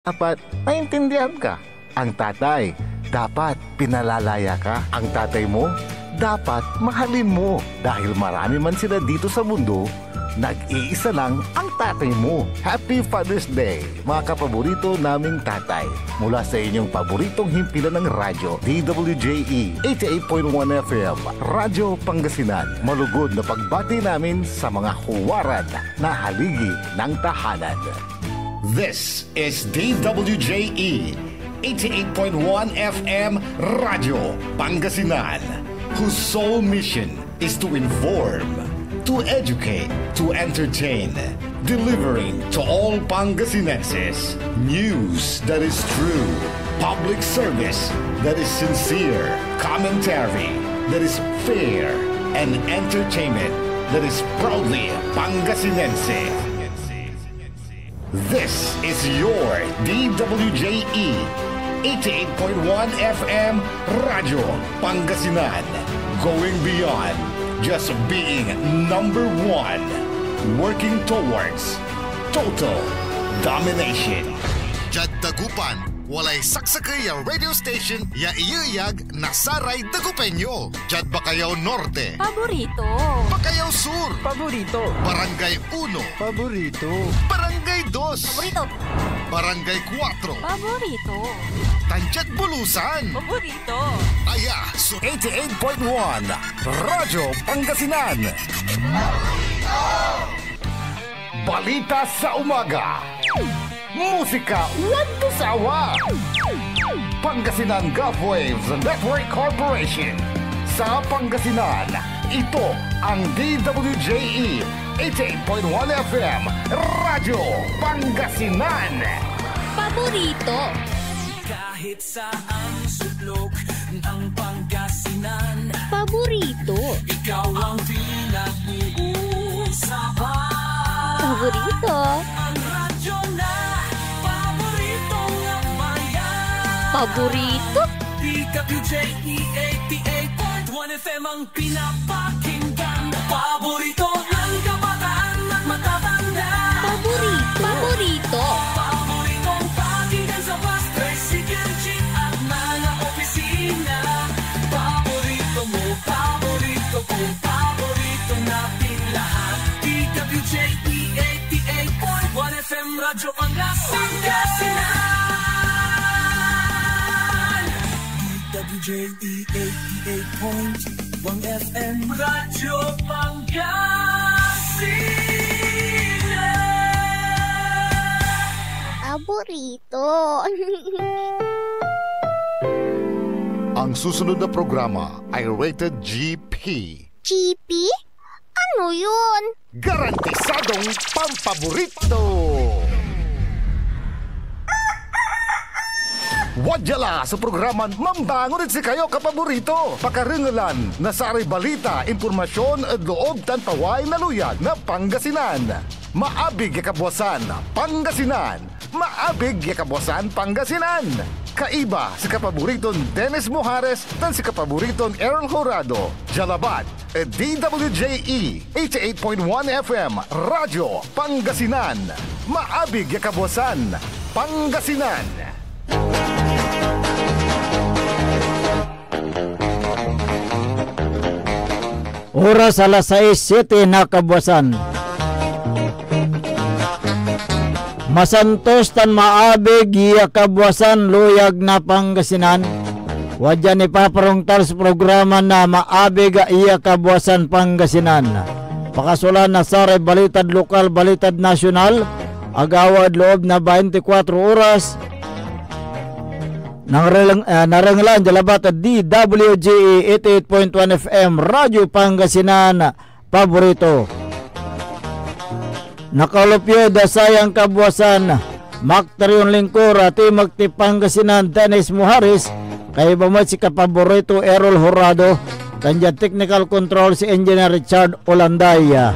Dapat maintindihan ka. Ang tatay, dapat pinalalaya ka. Ang tatay mo, dapat mahalin mo. Dahil marami man sila dito sa mundo, nag-iisa lang ang tatay mo. Happy Father's Day, mga kapaborito naming tatay. Mula sa inyong paboritong himpilan ng radyo, DWJE 88.1 FM, Radyo Pangasinan. Malugod na pagbati namin sa mga huwaran na haligi ng tahanan. This is DWJE 88.1 FM Radyo Pangasinan, whose sole mission is to inform, to educate, to entertain, delivering to all Pangasinenses news that is true, public service that is sincere, commentary that is fair, and entertainment that is proudly Pangasinense. This is your DWJE 88.1 FM Radyo Pangasinan, going beyond just being number one, working towards total domination. Jad Dagupan, walay saksakay ya radio station ya iyayag nasaray Dagupenyo. Jad Bacayao Norte, paborito. Bacayao Sur, paborito. Barangay 1, paborito. Barangay 2, Paborito. Barangay 4, Paborito. Tanchat Bulusan, Paborito. Aya, Sur 88.1 Radyo Pangasinan. Balita sa umaga. Musika walang sawa. Pangasinan Gulf Waves Network Corporation. Sa Pangasinan, ito ang DWJE 88.1 FM Radyo Pangasinan. Paborito. Kahit saan sulok ng Pangasinan, Paborito. ikaw ang pinag-uusapan. Paborito. Ang radyo na paborito ng bayan. Paborito. DWJE 88.1 FM ang pinapakinggan. Paborito ng kabataan at matatanda. Paborito. Paborito. Paboritong pakinggan sa bus, tricycle, jeep at mga opisina. Paborito mo, paborito ko, paborito natin lahat. DWJE 88.1 FM Radyo Pangasinan. DWJE 88.1 FM Radyo Pangasinan. Paborito. Ang susunod na programa ay rated GP. GP? Ano yun? Garantisadong pampaborito. Wadyala sa programa Mambangon si kayo kapaborito. Pakaringalan na saray balita, impormasyon at loob tanpaway na luyag na Pangasinan. Maabig yakabwasan Pangasinan. Maabig yakabwasan Pangasinan. Kaiba si kapaboriton Dennis Mojares dan si kapaboriton Errol Horado. Jalabat at DWJE 88.1 FM Radyo Pangasinan. Maabig yakabwasan Pangasinan. Oras alas 6:07 na kabuasan. Masantos tan maabig iya kabuasan luyag na Pangasinan. Wadya ni paparungtal sa programa na maabig iya kabuasan Pangasinan. Pakasulan na sa balitad lokal, balitad nasyonal, agawad loob na 24 oras. Naranglan jalabat at DWJE 88.1 FM Radyo Pangasinan paborito. Nakalupyo da sayang kabuasan Makterion Lingkor at Magti Pangasinan Dennis Mojares kay bamat si kapaborito Errol Horado kanya technical control si Engineer Richard Olandaya.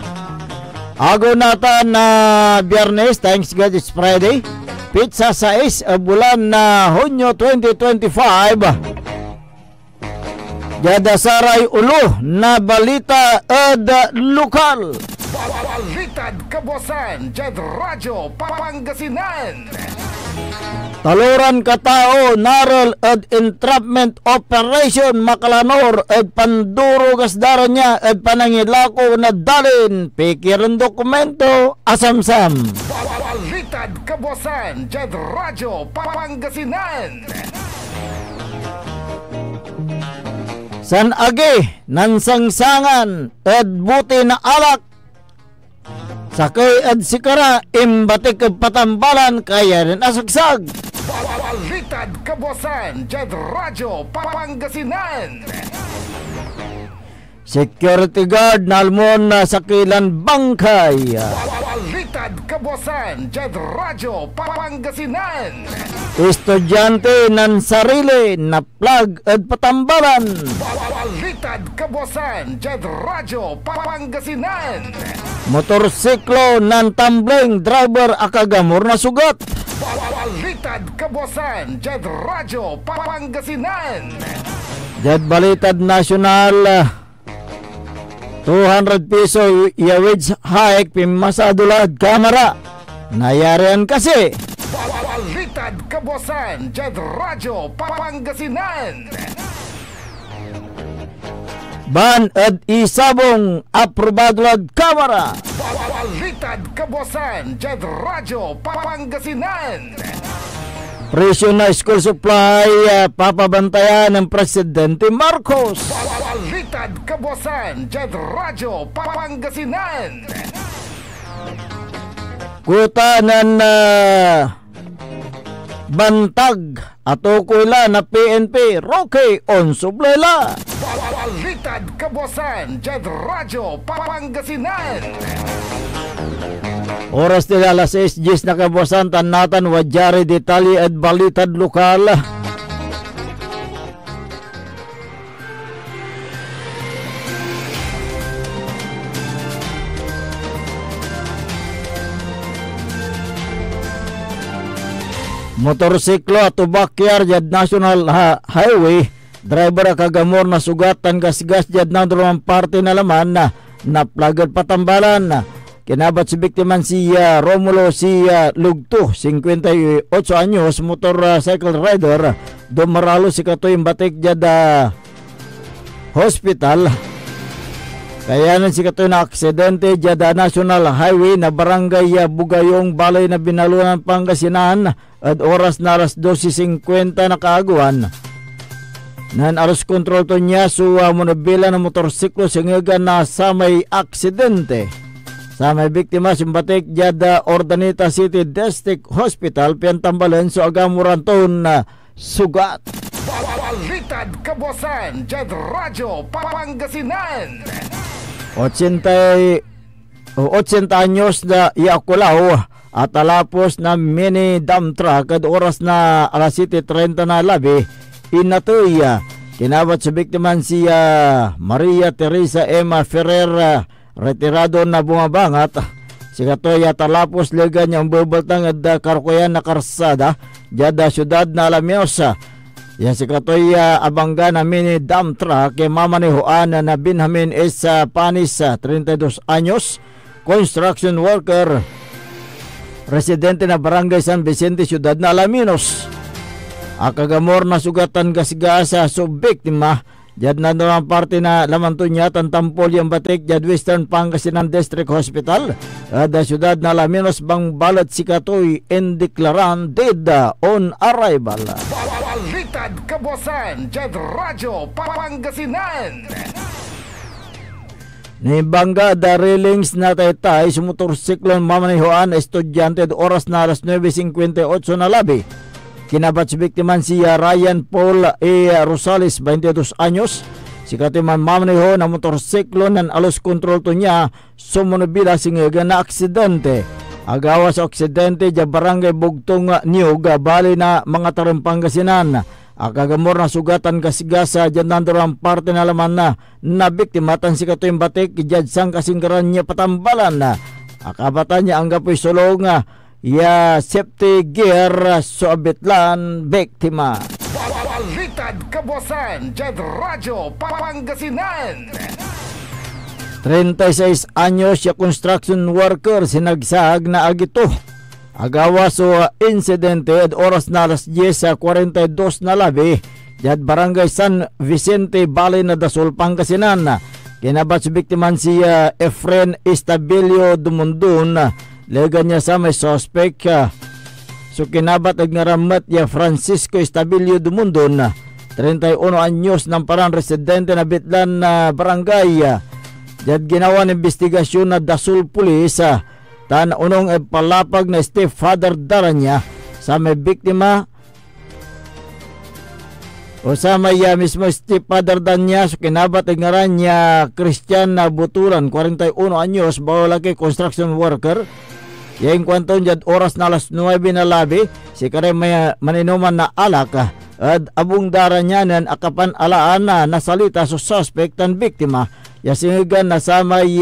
Ago natan na Biyernes, thanks God it's Friday. Pizza 6 bulan na Hunyo 2025. Jada saray ulo na balita at lokal. Balita Balitad Kabuasan, Jed Radyo Pangasinan. Taluran katao naral ed entrapment operation Makalanor ed panduro gasdaran niya ed panangilako na dalin pikiran dokumento asamsam. Balitad Kabuasan, Jed Radyo Pangasinan. San agi nansangsangan ed buti na alak sakay ed sikara imbatik ed patambalan kaya rin asagsag. Balitad Kabuasan, Jed Radyo Pangasinan. Security guard nalmon na sakilan bangkay. Balitad Kabuasan, Jed Radyo Pangasinan. Estudyante ng sarili na plug at patambalan. Balitad Kabuasan, Jed Radyo Pangasinan. Motorsiklo ng tumbling driver akagamor na sugat. Balitad Kabuasan, Jed Radyo Pangasinan. Jed Balitad National 200 piso yawid hike pimasadulad kamera. Nayarian kasi. Balitad Kabuasan, Jed Radyo Pangasinan. Ban at isabong aprobadulad kamera. Balitad Kabuasan, Jed Radyo Pangasinan. Presyo na school supply papabantayan ng Presidente Marcos. Balitad Kabuasan, Jed Radyo Pangasinan. Kuta ng bantag ato kuila na PNP Roque Onsublela. Balitad Kabuasan, Jed Radyo Pangasinan. Oras nila alas 6:10 na kabuasan tanatan wadyari detalye at balitad lokal. Motorsiklo at bakyar jad National Highway driver kagamor na sugatan gasgas jad ng dalawang parte na laman na naplagad patambalan. Kinabat si biktiman si Romulo Lugto, 58 anyos, motorcycle rider. Dumaralo si katoy batik jad hospital. Kaya si katoy na aksidente jad National Highway na barangay Bugayong Balay na Binalunan, Pangasinan at oras na alas 12:50 na kaaguan. Nan aros kontrol to niya suwa monobila na motorsiklo singaga na sa may aksidente. Sa may biktima simbatik jada Ordaneta City District Hospital piantambalan so agamuranton na sugat. Balitad Kabuasan, Jed Radyo Pangasinan. 80 anyos na iakulaw at alapos na mini dump truck at oras na alas 7:30 na labi inatuya. Kinabat sa biktiman si Maria Teresa Emma Ferrer, retirado na bumabangat. Si katoya talapos legan yung bubaltang at karukuyan na karsada jada syudad na Alamiosa. Yan si katoya abangga na mini dump truck kay mamanihuan na Benjamin S. Panis, 32 anyos, construction worker, residente na barangay San Vicente, syudad na Alaminos. Akagamor na sugatan gasgasa so biktima jad na naman parte na lamanto niya tantampol yung batik jad Western Pangasinan District Hospital at syudad na Alaminos bang balat si katoy indeclaran dead on arrival. Balitad Kabuasan, Jed Radyo Pangasinan. Ni bangga darilings na taytay sa motorsiklon mamanihuan estudyante oras na alas 9:58 na labi. Kinabat si biktiman si Ryan Paul Rosales, 22 anyos. Si katiman mamaniho na motorsiklo ng alos kontrol to niya sumunobila singaga na aksidente. Agawa sa aksidente ja barangay Bugtong Niog, bali na mga tarong Pangasinan. Akagamor na sugatan kasigasa dyan nandurang parte na laman na biktimatan si katoy batik jad sang kasingkaran niya patambalan na. Akabatan niya ang gapoy sulong ya safety gear so abitlan biktima. Balitad Kabuasan, Jed Radyo Pangasinan. 36 anyos siya construction worker sinagsag na agito. Agawa so insidente at oras na alas 10:42 na labi jad barangay San Vicente, Balay na Dasol, Pangasinan. Kinabat si biktiman si Efren Estabilio Dumundun. Lega niya sa may suspect. So kinabat ag naramat ya Francisco Estabilio Dumundun, 31 anyos ng parang residente na Bitlan na barangay. Jad ginawa ng investigasyon na Dasol Police. Tan unong palapag na stepfather dara niya sa may biktima o sa may mismo stepfather dan niya. So kinabat ang ngaran niya Christian Buturan, 41 anyos, bawalaki construction worker. Yang kwanton jad oras na alas 9 na labi si kare may maninuman na alak at abong dara niya nan akapan alaan na nasalita sa suspect and biktima. Yasingigan na sa may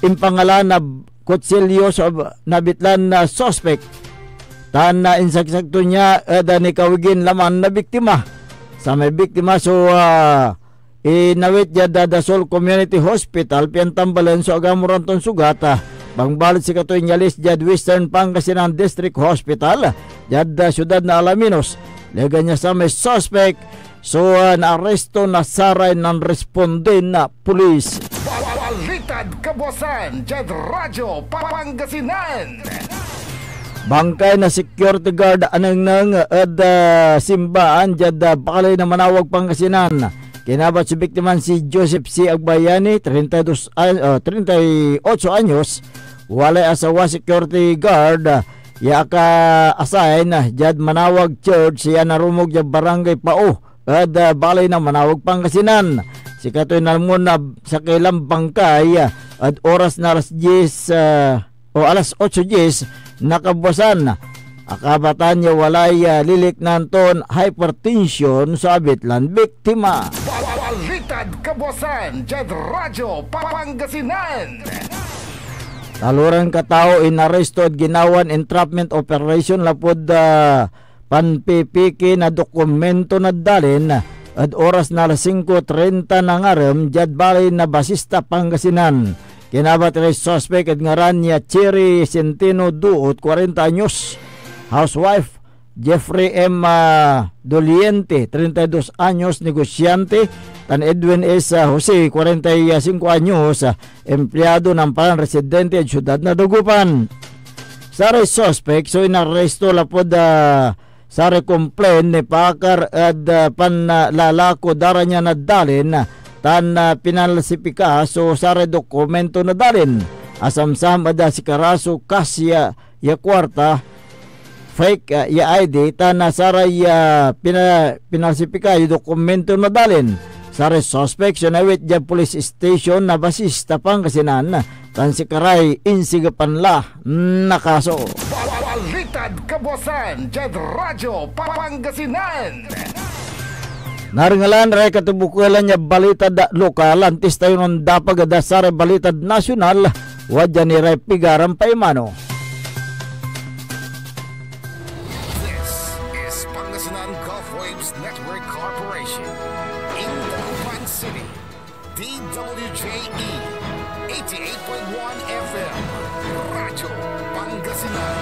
impangalan na kutsilyo sa nabitlan na suspect. Tan na insaksakto niya ni kawigin laman na biktima. Sa may biktima so inawit niya Dasol Community Hospital piantambalan so agamuranton sugata. Bangbalit si katoy nyalis jad Western Pangasinan District Hospital jad syudad na Alaminos. Lega niya sa may suspect so naaresto na saray ng responden na pulis. Balitad kabosan jad Radyo Pangasinan. Bangkay na security guard anang nang simbaan jad Balay na Manawag, Pangasinan. Kinabat si biktiman si Joseph C. Agbayani, 38 anyos. Walay asawa security guard. Yaka assign jad Manawag Church siya narumog jad barangay Pao at Balay na Manawag, Pangasinan. Si katoy namun na sa kailang bangkay at oras na alas 8:10 nakabusan. Akabatan niya walay lilik nanton hypertension sa Bitlan biktima. Balitad kabosan jad Radyo Pangasinan. Taluran katao inaresto at ginawan entrapment operation lapod panpipiki na dokumento na dalin at oras na alas 5:30 na ngarem jad Balay na Basista, Pangasinan. Kinabat rin suspect at ngaran niya Cherry Centeno Duot, 40 anyos. Housewife Jeffrey M. Doliente, 32 anyos, negosyante. Tan Edwin S. Jose, 45 anyos, empleyado ng parang residente at syudad na Dagupan. Sa suspect, so inaresto lapod sa complaint ni Pakar at panlalako dara niya na dalin tan pinalsipika so sa dokumento na dalin. Asamsam ada si Karaso Kasya ya kwarta fake ya ID tan saray pinalsipika yung dokumento na dalin. Sare suspect sinawit dyan police station na Basista, Pangasinan tan si Karay insigapan la na kaso. Balitad kabosan jad Radyo Pangasinan. Naringalan ray katubukulan niya balitad lokal antis tayo nun dapag ada sare balitad nasyonal wadya ni ray pigaran paimano. This is Pangasinan Gulf Waves Network Corporation. In Dagupan City, DWJE 88.1 FM, Radyo Pangasinan.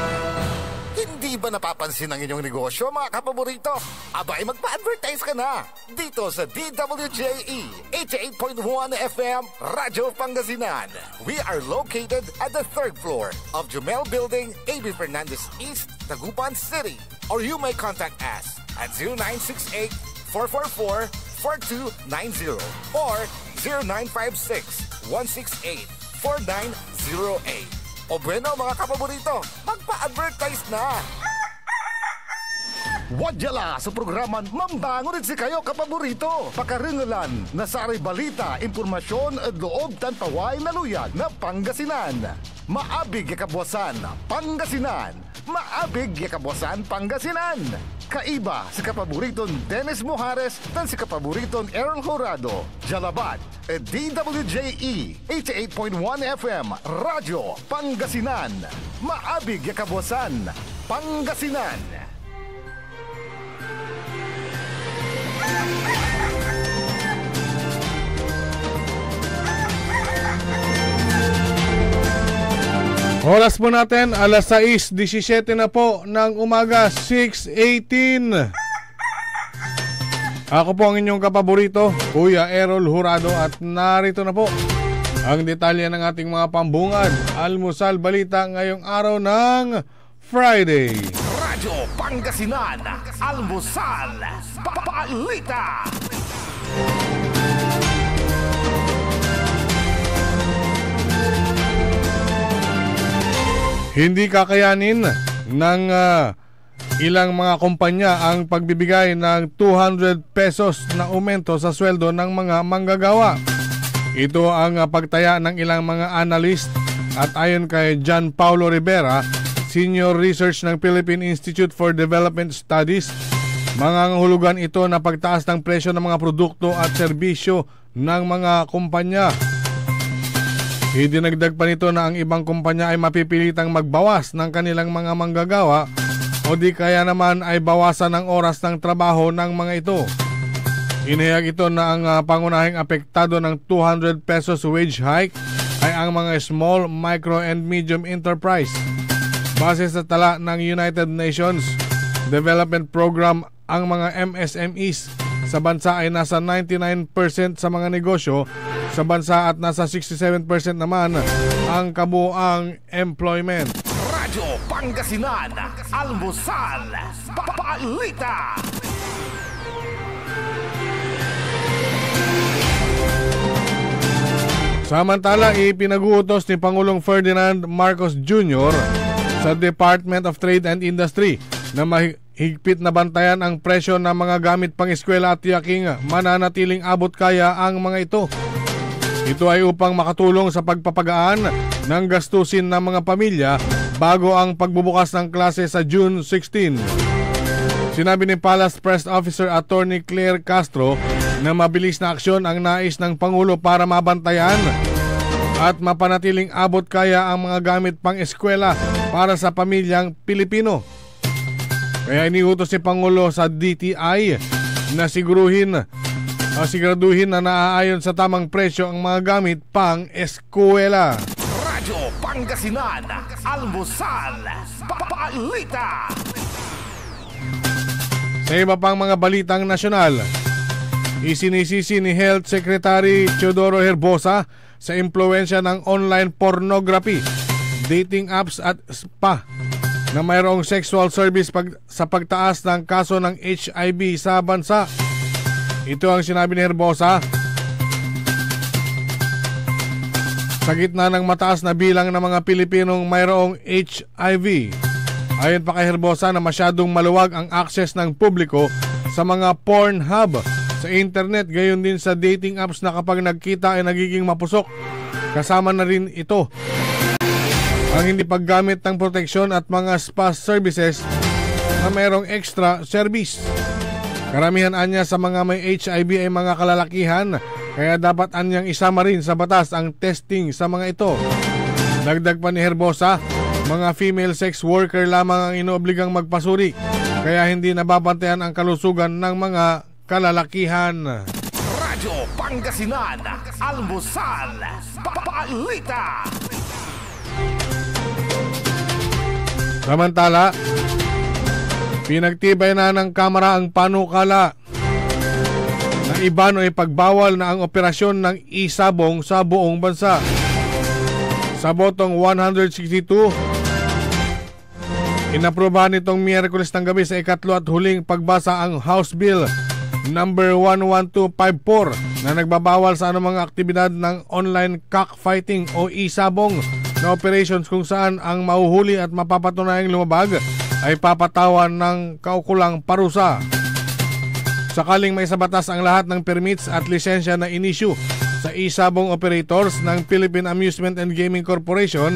Hindi ba napapansin ang inyong negosyo, mga kapaborito? Abay, magpa-advertise ka na dito sa DWJE 88.1 FM, Radyo Pangasinan. We are located at the 3rd floor of Jumel Building, A.B. Fernandez East, Dagupan City. Or you may contact us at 0968-444-4290 or 0956-168-4908. O bueno, mga kapaborito, magpa-advertise na! Wadyala sa programan Mambangon si kayo kapaborito. Pakaringalan na saray balita, impormasyon at loob tantaway na luyag na Pangasinan. Maabig ya kabwasan Pangasinan. Maabig ya kabwasan Pangasinan. Kaiba sa kapaboriton Dennis Mojares dan si kapaboriton Errol Horado. Jalabat at DWJE 88.1 FM Radyo Pangasinan. Maabig ya kabwasan Pangasinan. Oras po natin, alas 6:17 na po ng umaga, 6:18. Ako po ang inyong kapaborito, Kuya Errol Jurado, at narito na po ang detalye ng ating mga pambungad, almusal, balita ngayong araw ng Friday. Radyo Pangasinan, almusal, balita. Hindi kakayanin ng ilang mga kumpanya ang pagbibigay ng 200 pesos na aumento sa sweldo ng mga manggagawa. Ito ang pagtaya ng ilang mga analyst at ayon kay John Paulo Rivera, Senior Research ng Philippine Institute for Development Studies, mangangahulugan ito na pagtaas ng presyo ng mga produkto at serbisyo ng mga kumpanya. Idinagdag pa nito na ang ibang kumpanya ay mapipilitang magbawas ng kanilang mga manggagawa o di kaya naman ay bawasan ng oras ng trabaho ng mga ito. Inihayag ito na ang pangunahing apektado ng 200 pesos wage hike ay ang mga small, micro and medium enterprise. Base sa tala ng United Nations Development Program, ang mga MSMEs sa bansa ay nasa 99% sa mga negosyo sa bansa at nasa 67% naman ang kabuuang employment. Radyo Pangasinan, almusal, balita. Samantala, ipinag-uutos ni Pangulong Ferdinand Marcos Jr. sa Department of Trade and Industry na mahigpit na bantayan ang presyo ng mga gamit pang-eskwela at tiyaking mananatiling abot kaya ang mga ito. Ito ay upang makatulong sa pagpapagaan ng gastusin ng mga pamilya bago ang pagbubukas ng klase sa June 16. Sinabi ni Palace Press Officer Attorney Claire Castro na mabilis na aksyon ang nais ng Pangulo para mabantayan at mapanatiling abot kaya ang mga gamit pang-eskwela para sa pamilyang Pilipino. Kaya iniutos si Pangulo sa DTI na siguraduhin na naaayon sa tamang presyo ang mga gamit pang-eskwela. Radyo Pangasinan, almusal, balita. Sa iba pang mga balitang nasyonal, isinisisi ni Health Secretary Teodoro Herbosa sa impluwensya ng online pornography, dating apps at spa na mayroong sexual service sa pagtaas ng kaso ng HIV sa bansa. Ito ang sinabi ni Herbosa sa gitna ng mataas na bilang ng mga Pilipinong mayroong HIV. Ayon pa kay Herbosa na masyadong maluwag ang access ng publiko sa mga porn hub sa internet, gayon din sa dating apps na kapag nagkita ay nagiging mapusok. Kasama na rin ito ang hindi paggamit ng proteksyon at mga spa services na mayroong extra service. Karamihan anya sa mga may HIV ay mga kalalakihan, kaya dapat anyang isama rin sa batas ang testing sa mga ito. Dagdag pa ni Herbosa, mga female sex worker lamang ang inoobligang magpasuri, kaya hindi nababantayan ang kalusugan ng mga kalalakihan. Radyo Pangasinan, almusal, balita. Samantala, pinagtibay na ng Kamara ang panukala na ibano ay pagbawal na ang operasyon ng isabong sa buong bansa. Sa botong 162, inaprobahan nitong Miyerkules ng gabi sa ikatlo at huling pagbasa ang House Bill number 11254 na nagbabawal sa anumang aktibidad ng online cockfighting o isabong na operations kung saan ang mahuhuli at mapapatunayang lumabag ay papatawan ng kaukulang parusa. Sakaling may sa batas ang lahat ng permits at lisensya na inisyu sa isabong operators ng Philippine Amusement and Gaming Corporation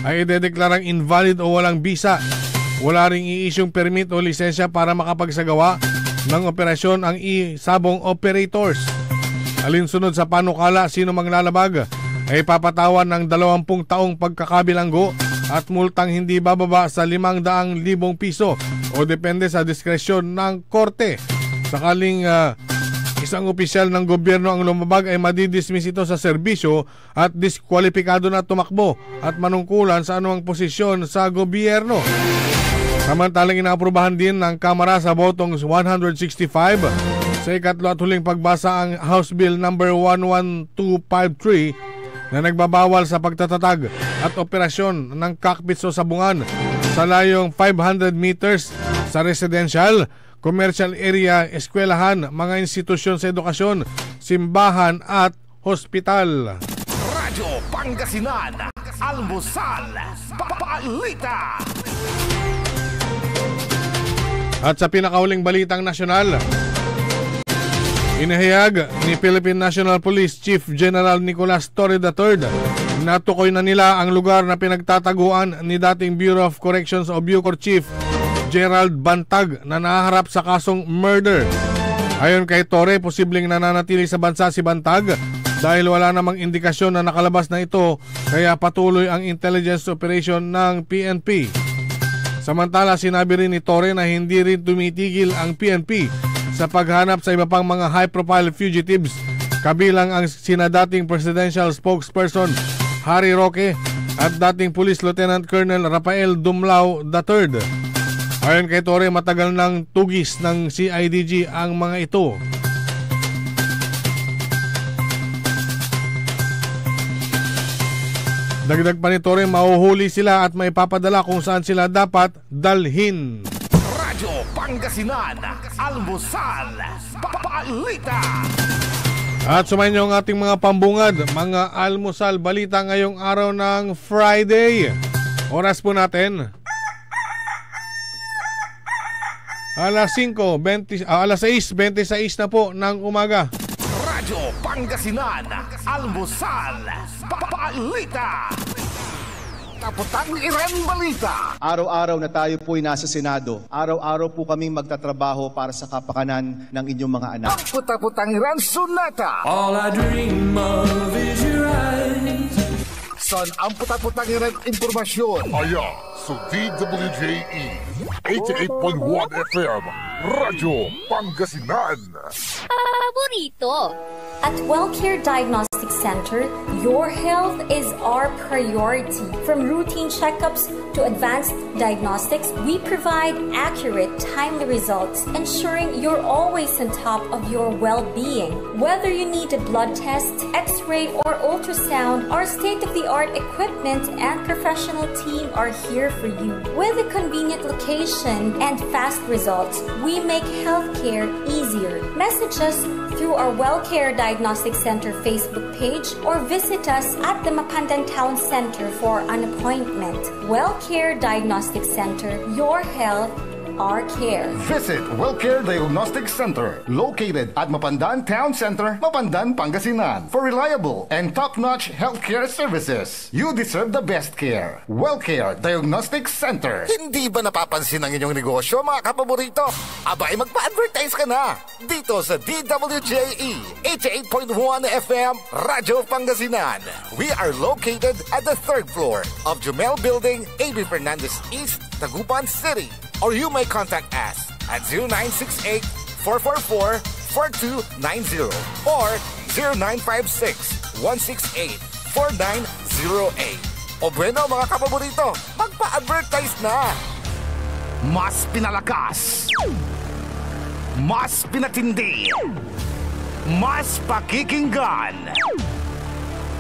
ay idedeklarang invalid o walang bisa. Wala ring i-isyong permit o lisensya para makapagsagawa ng operasyon ang isabong operators. Alinsunod sa panukala, sino mang lalabag ay papatawan ng 20 taong pagkakabilanggo at multang hindi bababa sa 500,000 piso o depende sa diskresyon ng korte. Sakaling isang opisyal ng gobyerno ang lumabag ay madidismiss ito sa serbisyo at diskwalipikado na tumakbo at manungkulan sa anumang posisyon sa gobyerno. Samantalang inaaprubahan din ng Kamara sa botong 165 sa ikatlo at huling pagbasa ang House Bill number 11253 na nagbabawal sa pagtatatag at operasyon ng cockpits o sabungan sa layong 500 meters sa residential, commercial area, eskwelahan, mga institusyon sa edukasyon, simbahan at hospital. Radyo Pangasinan, Almusal, Balita. At sa pinakauling balitang nasyonal, inahayag ni Philippine National Police Chief General Nicolas Torre III na tukoy na nila ang lugar na pinagtataguan ni dating Bureau of Corrections o Bucor Chief Gerald Bantag na nahaharap sa kasong murder. Ayon kay Torre, posibleng nananatili sa bansa si Bantag dahil wala namang indikasyon na nakalabas na ito, kaya patuloy ang intelligence operation ng PNP. Samantala, sinabi rin ni Torre na hindi rin tumitigil ang PNP sa paghanap sa iba pang mga high-profile fugitives, kabilang ang sina dating presidential spokesperson Harry Roque at dating Police Lieutenant Colonel Rafael Dumlao III. Ayon kay Torre, matagal nang tugis ng CIDG ang mga ito. Dagdag pa ni Torre, mahuhuli sila at maipapadala kung saan sila dapat dalhin. Radyo Pangasinan, Almusal, Balita. At sumayin niyo ang ating mga pambungad, mga almusal balita ngayong araw ng Friday. Oras po natin alas 6:26 na po ng umaga. Radyo Pangasinan, Almusal, Balita. Taputang Iran Balita. Araw-araw na tayo po'y nasa Senado. Araw-araw po kaming magtatrabaho para sa kapakanan ng inyong mga anak. Ang putang Iran Sunata. All I dream of is your eyes. Son, ang putang Iran Impormasyon. Aya sa DWJE 88.1 FM Radyo Pangasinan. Paborito. At WellCare Diagnostic Center, your health is our priority. From routine checkups to advanced diagnostics, we provide accurate, timely results, ensuring you're always on top of your well-being. Whether you need a blood test, x-ray, or ultrasound, our state-of-the-art equipment and professional team are here for you. With a convenient location and fast results, we make healthcare easier. Message us through our WellCare Diagnostic Center Facebook page or visit us at the Mapandan Town Center for an appointment. WellCare Diagnostic Center, your health, our care. Visit WellCare Diagnostic Center, located at Mapandan Town Center, Mapandan, Pangasinan, for reliable and top-notch healthcare services. You deserve the best care. WellCare Diagnostic Center. Hindi ba napapansin ang inyong negosyo, mga kapaborito? Abay, magpa-advertise ka na dito sa DWJE 88.1 FM Radyo Pangasinan. We are located at the 3rd floor of Jumel Building, A.B. Fernandez East, Tagupan City. Or you may contact us at 0968-444-4290 or 0956-168-4908. O bueno, mga kapaborito, magpa-advertise na! Mas pinalakas, mas pinatindi, mas pakikinggan.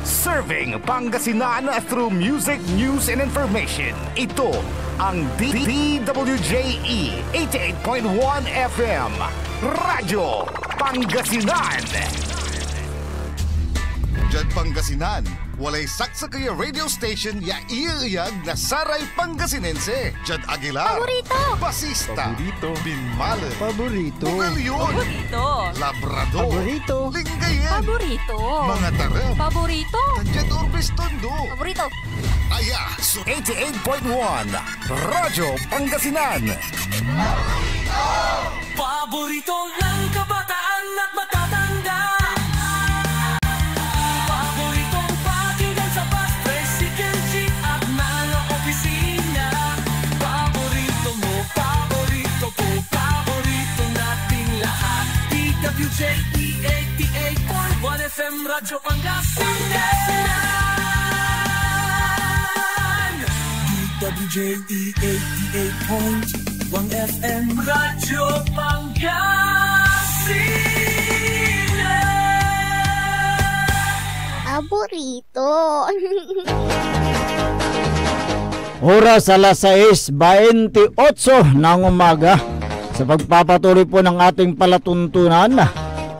Serving Pangasinan through music, news, and information. Ito ang DWJE 88.1 FM Radyo Pangasinan. Diyan Pangasinan, walay saksa kaya radio station ya iiyag na saray Pangasinense. Diyan Aguilar, Paborito. Basista, Paborito. Binmalen, Paborito. Bugalyon, Paborito. Labrador, Paborito. Lingayen, Paborito. mga tarem, Paborito. Diyan Urbis Tondo. Paborito. Aya, so 88.1 Radyo Pangasinan. Paborito ng kabataan at matatanda. Paboritong pakinggan sa bus, tricycle, jeep at mga opisina. Paborito mo, paborito ko, paborito nating lahat. DWJE FM, Radyo Pangasinan. DWJE 88.1 FM, Radyo Pangasinan. Paborito. Oras alas 6:28 ng umaga. Sa pagpapatuloy po ng ating palatuntunan,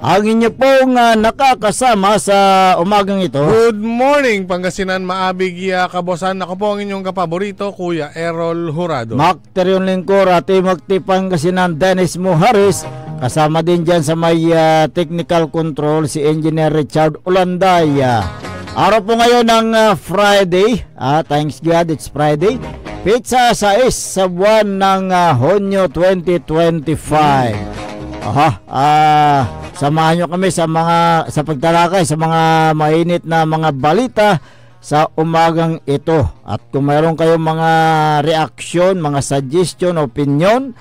ang inyo pong nakakasama sa umagang ito. Good morning, Pangasinan, maabig kabosan. Ako po ang inyong kapaborito, Kuya Errol Jurado. Makterion Lingkor at Magti Pangasinan, Dennis Muharis. Kasama din dyan sa may technical control si Engineer Richard Ulanday. Araw po ngayon ng Friday. Thanks God, it's Friday. Pizza 6 sa buwan ng Hunyo 2025. Samahan nyo kami sa pagtalakay sa mga mainit na mga balita sa umagang ito. At kung mayroon kayong mga reaksyon, mga suggestion, opinion,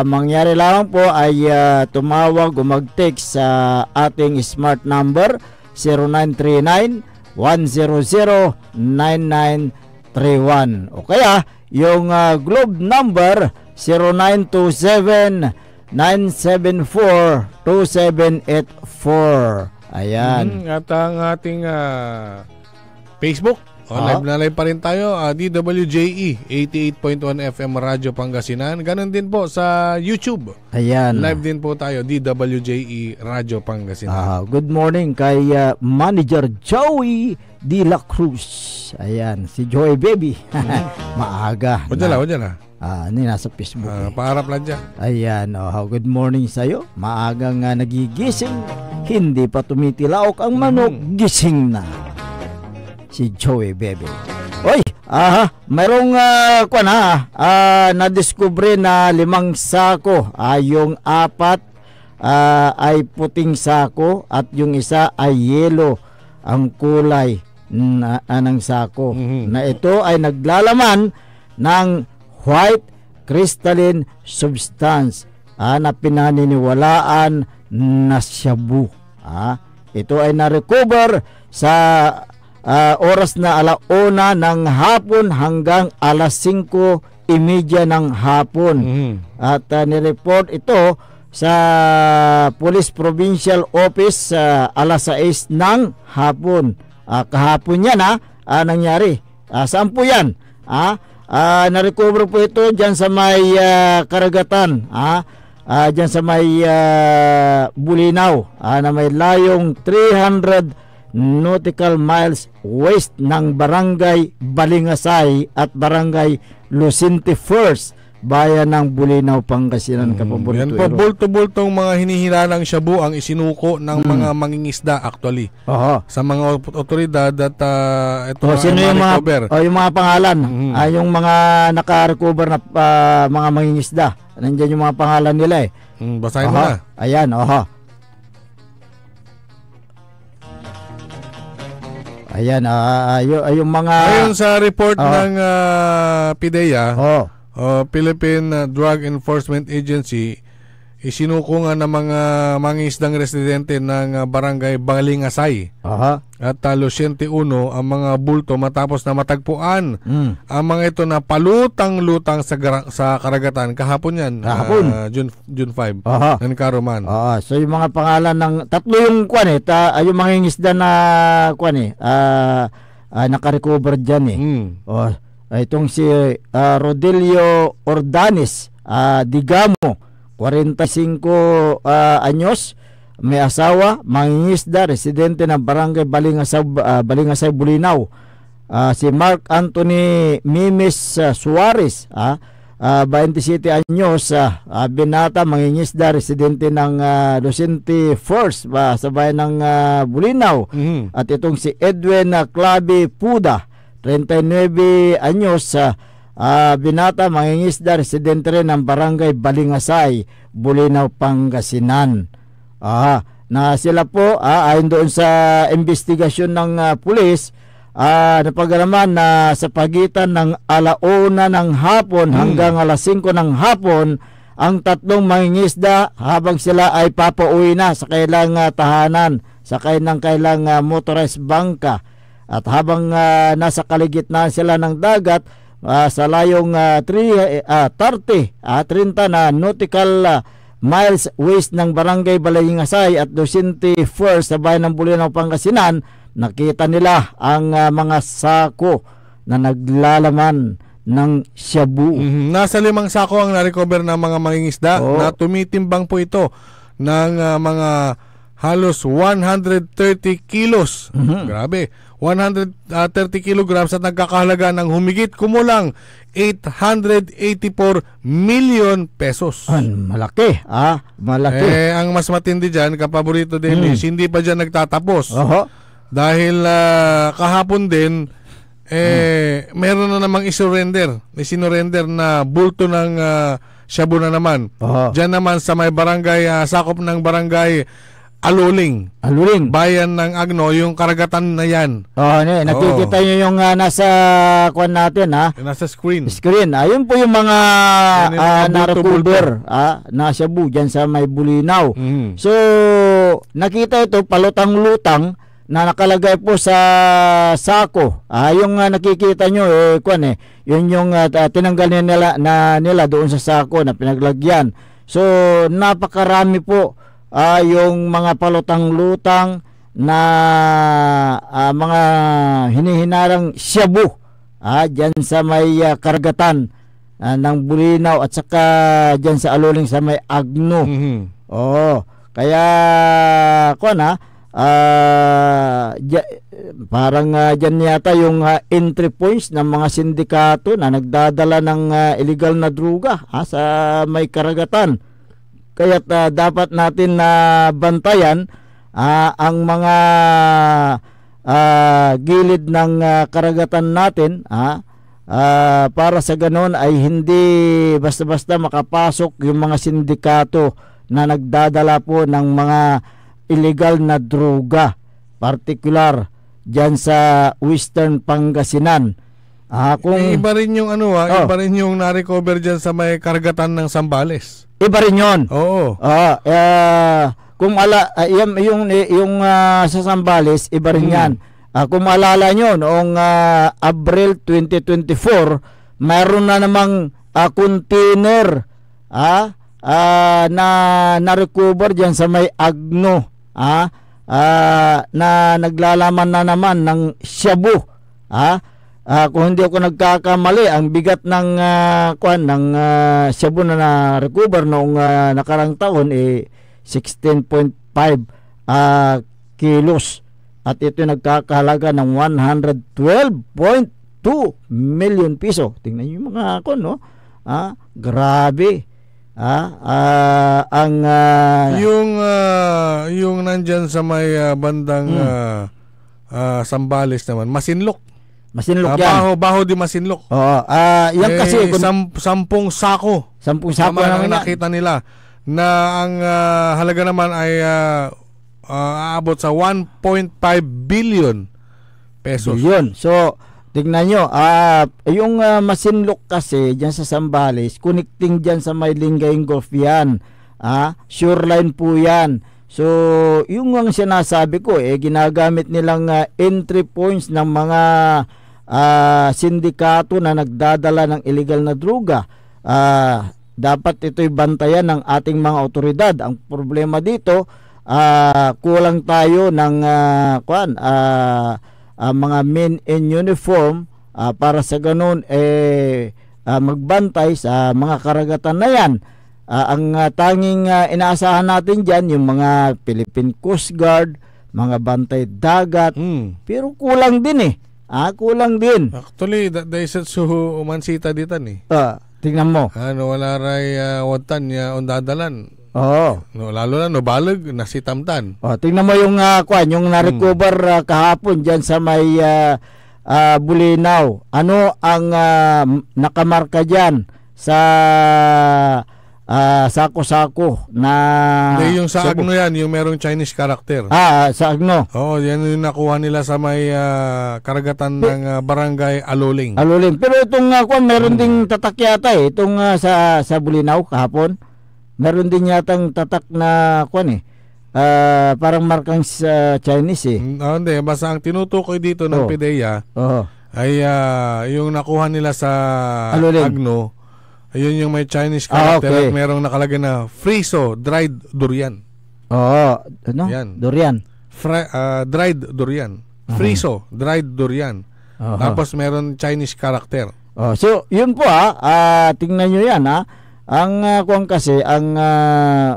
mangyari lang po ay tumawag o mag-text sa ating smart number 0939-100-9931 o kaya yung globe number 0927-974-2784. Ayan. At ang ating Facebook, live na live pa rin tayo, DWJE 88.1 FM Radyo Pangasinan. Ganon din po sa YouTube. Ayan. Live din po tayo, DWJE Radyo Pangasinan. Good morning kay Manager Joey De La Cruz. Ayan, si Joey Baby. Maaga. O dyan na. Ini nasa Facebook. Paharap lang dyan. Ayan, good morning sa'yo. Maagang nagigising. Hindi pa tumitilaok ang manok. Gising na. Si Joey Baby. Oy, mayroong na-discover na 5 sako. Yung 4 ay puting sako at yung isa ay yellow ang kulay ng sako. Na ito ay naglalaman ng white crystalline substance na pinaniniwalaan na shabu. Ito ay na-recover sa oras na 1:00 ng hapon hanggang 5:30 ng hapon. At nireport ito sa Police Provincial Office 6:00 ng hapon. Kahapon yan nangyari. Saan po yan? Na-recover po ito dyan sa may karagatan. Dyan sa may Bulinaw na may layong 300 nautical miles west ng Barangay Balingasay at Barangay Lucente First, bayan ng Bulinaw, Pangasinan. Yan po, bulto-bultong mga hinihilalang shabu ang isinuko ng mga mangingisda actually. Sa mga otoridad at ito sino yung mga pangalan? Yung mga naka-recover na mga mangingisda. Nandiyan yung mga pangalan nila basahin mo na. Ayan, Ayan, yung mga... Ayon sa report ng PIDEA, Philippine Drug Enforcement Agency, isinuko nga ng mga mangingisdang residente ng Barangay Balingasay at Lucente 1 ang mga bulto matapos na matagpuan ang mga ito na palutang-lutang sa karagatan kahapon yan. June 5 ng Karuman. So yung mga pangalan ng tatlo yung yung mangingisda na naka-recover dyan itong si Rodelio Ordanes Digamo, 45 anyos, may asawa, mangingisda, residente ng Barangay Balingasay, Bulinaw. Si Mark Anthony Mimis Suarez, 27 anyos, binata, mangingisda, residente ng Lucente First sa bayan ng Bulinaw. At itong si Edwin Clave Puda, 39 anyos, binata, mangingisda, residente rin ng Barangay Balingasay, Bulinaw, Pangasinan. Na sila po ayon doon sa investigasyon ng pulis, napagalaman na sa pagitan ng 1:00 ng hapon hanggang 5:00 ng hapon ang tatlong mangingisda habang sila ay papauwi na sa kailang tahanan sakay ng kailang motorized bangka. At habang nasa kaligitnaan sila ng dagat, sa layong 30 na nautical miles west ng Barangay Balayingasay at 21 sa bayan ng Bulinaw, Pangasinan, nakita nila ang mga sako na naglalaman ng shabu. Nasa 5 sako ang na-recover ng mga mangingisda na tumitimbang po ito ng mga halos 130 kilos. Grabe. 130 kilograms at nagkakahalaga ng humigit kumulang 884 million pesos. Malaki, malaki. Ang mas matindi dyan, kapaborito din, hindi pa dyan nagtatapos. Dahil kahapon din, meron na namang isurrender. May sinurrender na bulto ng shabu na naman. Dyan naman sa may barangay, sakop ng barangay Aluling. Bayan ng Agno, yung karagatan na yan. Nakikita nyo yung nasa kwan natin, nasa screen. Ayun po yung mga na-recover na shabu dyan sa may Bulinaw. So, nakita ito, palutang-lutang na nakalagay po sa sako. Yung nakikita nyo, yun yung tinanggal nila doon sa sako na pinaglagyan. So, napakarami po yung mga palutang-lutang na mga hinihinarang shabu dyan sa may karagatan ng Bulinaw at saka dyan sa Aluling sa may Agno. Kaya parang dyan yata yung entry points ng mga sindikato na nagdadala ng illegal na droga sa may karagatan. Kaya dapat natin na bantayan ang mga gilid ng karagatan natin para sa ganon ay hindi basta-basta makapasok yung mga sindikato na nagdadala po ng mga illegal na droga, particular dyan sa Western Pangasinan. Iba rin yung iba rin yung na-recover dyan sa may karagatan ng Zambales. Iba rin yun. Kung yung sa Zambales, iba rin yan. Kung maalala nyo, noong Abril 2024, mayroon na namang container na na-recover dyan sa may Agno na naglalaman na naman ng shabu. Kung hindi ako nagkakamali, ang bigat ng shabu na na-recover noong nakarang taon 16.5 kilos at ito nagkakahalaga ng 112.2 million piso. Tingnan niyo yung mga grabe. Yung nandyan sa may bandang Zambales naman, Masinlok yan. Baho di Masinlok. Yan kasi 10 sako. 10 sako ang nakita nila na ang halaga naman ay aabot sa 1.5 billion pesos. So, tignan nyo, yung Masinlok kasi dyan sa Zambales, connecting dyan sa may Lingayen Gulf yan. Shoreline po yan. So, yung ang sinasabi ko, ginagamit nilang entry points ng mga sindikato na nagdadala ng illegal na droga. Dapat ito'y bantayan ng ating mga otoridad. Ang problema dito, kulang tayo ng mga men in uniform para sa ganun magbantay sa mga karagatan na yan. Ang tanging inaasahan natin dyan yung mga Philippine Coast Guard, mga bantay dagat, pero kulang din kulang din. Actually, dahil sa umansita dito tingnan mo. Wala ray watan niya ondadalan. Lalo na balag na si Tamtan. Tingnan mo yung yung na-recover kahapon diyan sa may Bulinaw. Ano ang nakamarka diyan sa sako-sako na yung sa Agno yan, yung merong Chinese character. Sa Agno. Yan yung nakuha nila sa may karagatan ng barangay Aluling. Pero itong meron ding tatak yata itong sa Bulinaw kahapon. Meron din yatang tatak na parang markang sa Chinese eh. Hindi, basta ang tinutukoy dito ng PDEA ay yung nakuha nila sa Agno, ayun yung may Chinese character at merong nakalagay na friso, dried durian. Ano? Yan. Durian. Dried durian. Friso, dried durian. Tapos meron Chinese character. So, yun po tingnan nyo yan Ang kuwang kasi, ang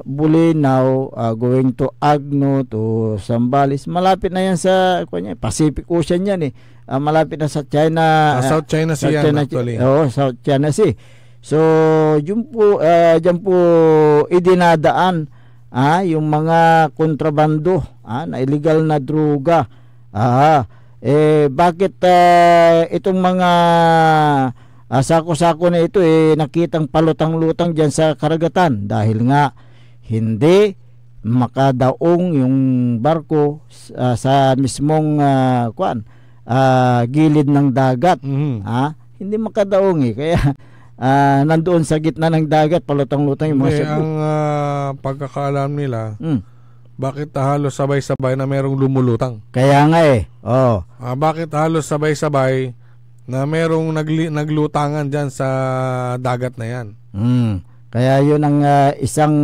Bulinaw going to Agno to Zambales, malapit na yan sa Pacific Ocean yan malapit na sa China. South China Sea yan actually. South China Sea. So, yun po, dyan po idinadaan yung mga kontrabando na illegal na droga. Bakit itong mga sako-sako na ito nakitang palutang-lutang dyan sa karagatan? Dahil nga hindi makadaong yung barko sa mismong gilid ng dagat. Hindi makadaong kaya nandoon sa gitna ng dagat, palutang-lutang yung mga ang pagkakaalam nila, bakit halos sabay-sabay na merong lumulutang? Kaya nga bakit halos sabay-sabay na merong naglutangan dyan sa dagat na yan? Kaya yun ang isang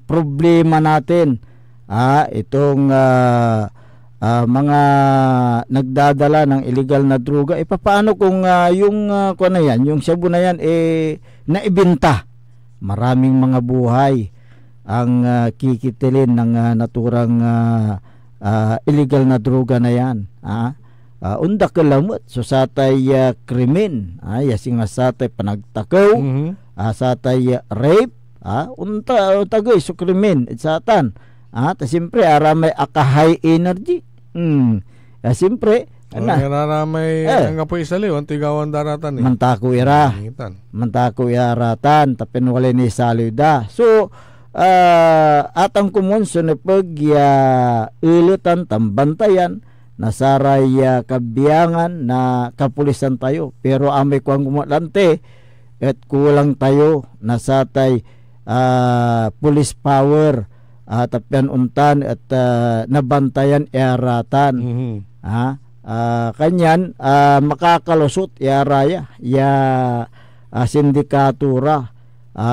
problema natin. Itong mga nagdadala ng illegal na droga, paano kung yung yung shabu na yan naibenta? Maraming mga buhay ang kikitilin ng naturang illegal na droga na yan. Unda kalamot so satay krimen, yasing satay panagtakaw, satay rape, unta tagoy so krimen satan. Siyempre aramay high energy. Siyempre may ang po isaliw ang tigawan daratan mantako iratan tapin wala ni saliw da. So atang kumonso na pag ilitan tambantayan nasaray kabiyangan na kapulisan tayo, pero amay kuang gumalante at kulang tayo nasatay police power tapyan untan at nabantayan eratan. Kanyan makakalusot yaraya sindikatura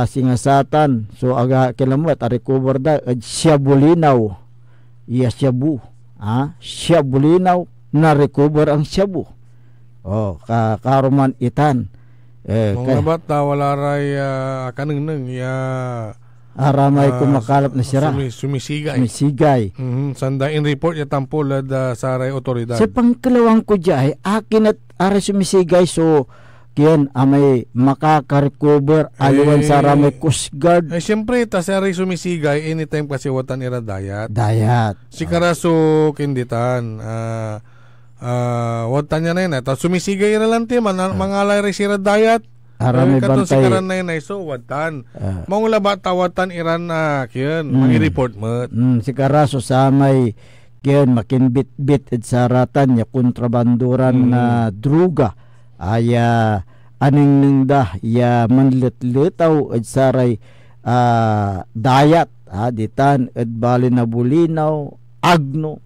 singasatan. So aga kilamot recover da siya bulinaw shabu. Bulinaw na recover ang shabu. Karuman itan. Mga bata wala ray kaneng aramay kumakalap na sira. Sumisigay. Sanda in report ya tampolad sa ray otoridad. Sa pangkalawang ko diay akin at aray sumisigay so kiyan amay makaka-recover aliwan sa ramay Coast Guard. Siyempre ta sa ray sumisigay anytime kasi watan ira dayat. Si karaso kinditan watan niya na yun ta sumisigay ira lang ti mangalay ray sira dayat. Aramay bantay. Si karan na yun so watan. Mangula ba tawatan iran kiyan mangi-report mo. Si karaso sa amay kiyan makinbit-bit at saratan ya kontrabanduran na droga. Aning ningda ya manlit-litaw at saray dayat ditan at bali na Bulinaw Agno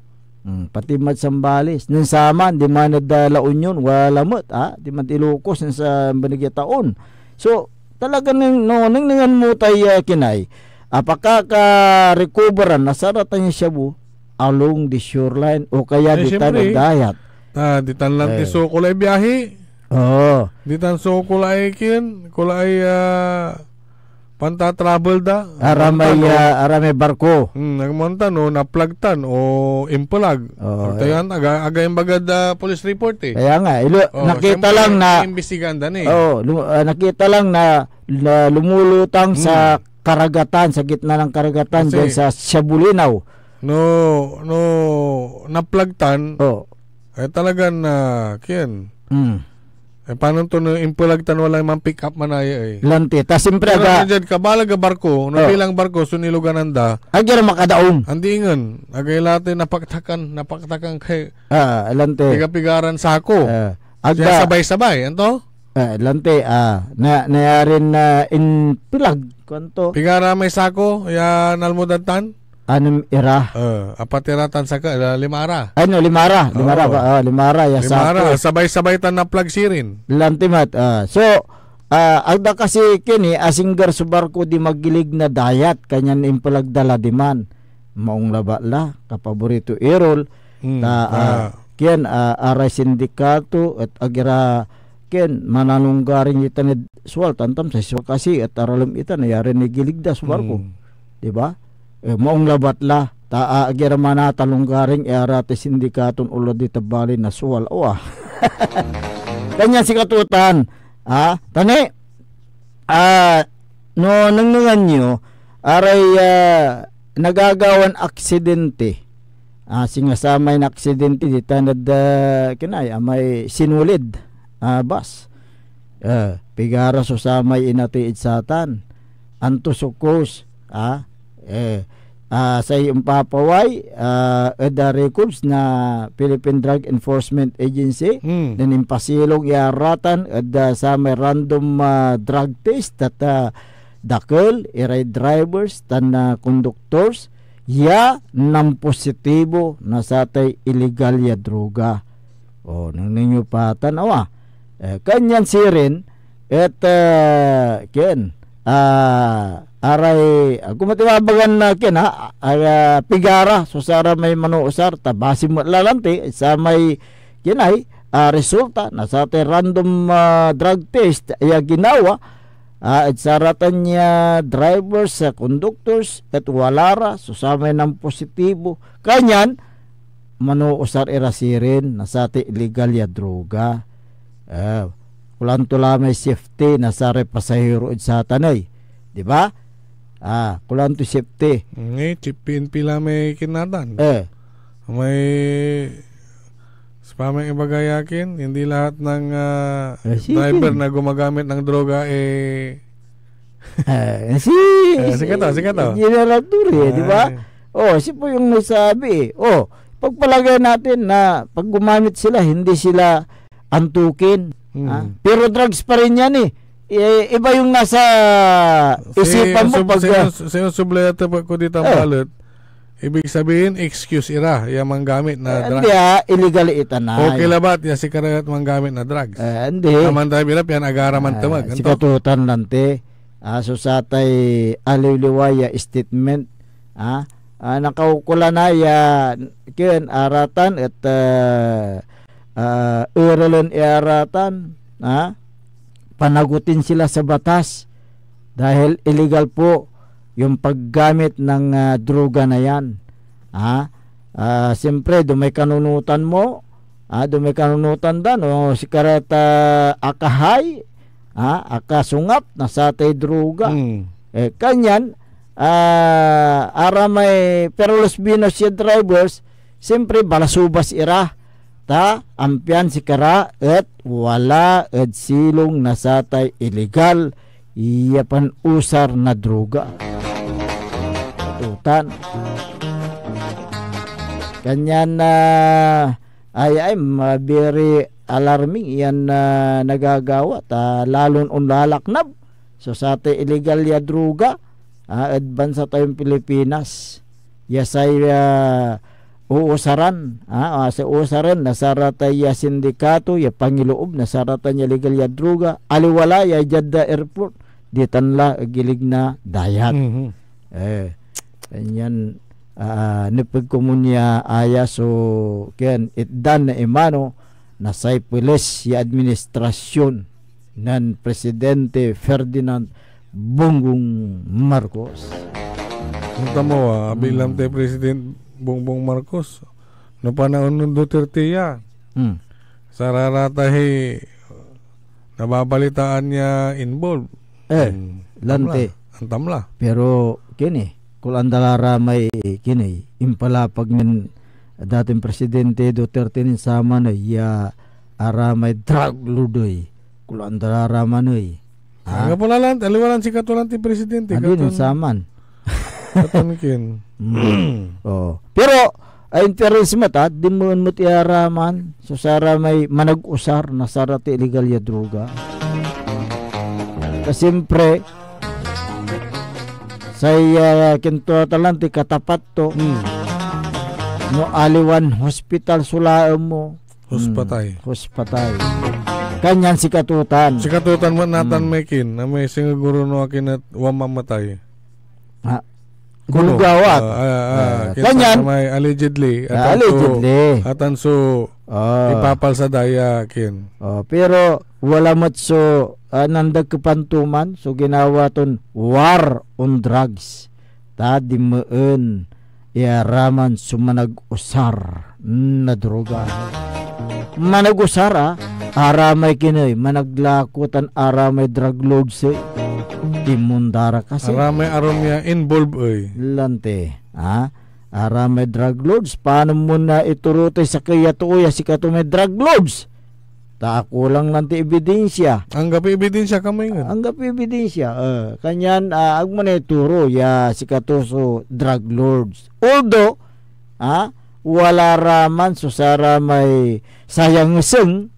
pati mat Zambales nang saman di man nadala unyon wala mat di man Ilocos sa banigya taon. So talaga ning nangan mo tay kinay apaka ka recoveran nasaratan niya shabu along the shoreline o kaya ditan dayat ditan lang ti so kulay biyahe. Ditan so kulay panta-travel da. Aramay barko. Nagmonta naplagtan o impulag. Tayan agay bagad police report Kaya nga nakita lang na imbestigahan dan nakita lang na lumulutang sa karagatan, sa gitna ng karagatan diyan sa Bulinaw. Naplagtan. Talagang kiyan. Paano to impulagtan wala man pick up manaya Lanti, ta simpre aga. Kabalaga barko, bilang barko sunilugan da. Agyar makadaong. Andingan, agay late napaktakan kay lanti. Pigapigaran sako. Siya sabay-sabay, anto? Lanti, nayarin na in pilag kanto. Pigara may sako, ya nalmudatan. Anong ira? Apat iratan saka 5 ara. Ano, 5 ara. 5 ara ba? 5 ara. 5 ara. Sabay-sabay tan na plug sirin. Lantimat. So, agda kasi kini asinggar sa barko di magilig na dayat kanyan impalagdala di man. Maong laba la. Kapaborito Errol. Kian aray sindikato at agira kian mananunggaring itanid suwal tantam sa kasi at aralam ita nayari ni giligda sa barko. Diba? Maong labat la agira manatalunggaring arate sindikaton ulo di tabali na suwal. Kanya si katutan. Tani no nangngangan nyo aray nagagawan aksidente. Singasamay na aksidente di tanad kinay may sinulid bus. Pigara so samay inati itsatan anto sukos sa impapaway the records na Philippine Drug Enforcement Agency nanimpasilong iaratan sa may random drug test at dakil iray drivers tan conductors nang positibo na satay illegal ya droga nang ninyo patan kanyan sirin at aray kumatibabagan na pigara so sara may manuusar tabasi mo lalanti sa may kinay resulta na sa ating random drug test ginawa at saratan niya drivers conductors at walara so sa may ng positibo kanyan manuusar irasirin na sa ating illegal ya droga kulanto lamay safety na sa pasahero at sa tanay di ba? Kulanto safety. Chipin pila may kinatan. May spamay ibagayakin, hindi lahat ng driver na gumagamit ng droga sige to. General Turi, di ba? Si po yung nasabi. Pagpalagay natin na pag gumamit sila, hindi sila antukin. Pero drugs pa rin yan iba yung nasa isipan mo pag subleta ko dito balot ibig sabihin excuse ira yung manggamit na drugs illegal itanay okay labat ya si karagat manggamit na drugs hindi naman tayo bilap yan agaraman tamag si katutan lante so satay aliliwaya statement nakawukula na kiyan aratan at iralan iaratan panagutin sila sa batas dahil illegal po yung paggamit ng droga na yan. Siyempre dumay kanunutan mo dumay kanunutan dan si kareta akahay akasungap na sa tay droga kanyan aramay pero los binos si drivers siyempre balasubas ira ampian si kara at wala at silong nasatay illegal iyapan usar na droga tutan kanyan ay very alarming yan nagagawa lalon lalaknab so satay illegal ya droga advance tayong Pilipinas yasay uusaran sa usaran nasaratay ya sindikato ya pangiloob nasaratan ya legal ya droga aliwala ya Jeddah Airport di tanla gilig na dayat kanyan nipagkomunya aya so ken itdan na imano na say pulis ya administrasyon nan Presidente Ferdinand Bongbong Marcos mo bilang te President Bongbong Marcos no panahon ng Duterte ya sararatahi nababalitaan niya involved lante antamla pero kini kulandalara may kini impalapag ng dating Presidente Duterte nin sama na aramay drug ludoy kulandalara manoy nga pala lang aliwalan si katulan ti Presidente adin saman katunikin pero interest mata di mo tiaraman so sara may manag-usar na sara ti illegal ya droga kasi siyempre say kinto talanti katapat to. No Aliwan Hospital sulaem mo. Hospatay. Hospatay. Kanyan si katutan. Si katutan mo natan mekin na may singaguro no akin at wamamatay. Ha. Gulugawat. Kanyan may allegedly. Atan so ipapal sa daya kin. Pero wala matso nandag kepantuman so ginawa ton war on drugs. Ta dimeen raman sumanag-usar na droga. Manag-usara aramay kinoy managlakutan aramay drug lords timundara kasi aramay aromya involved lante aramay drug lords paano mo na iturutoy sa kaya tuya si katumay drug lords ta ako lang nanti ebidensya anggap ebidensya kamay nga anggap ebidensya kanyan agmo na ituro ya si katuso drug lords although wala raman so sara may sayang ngeseng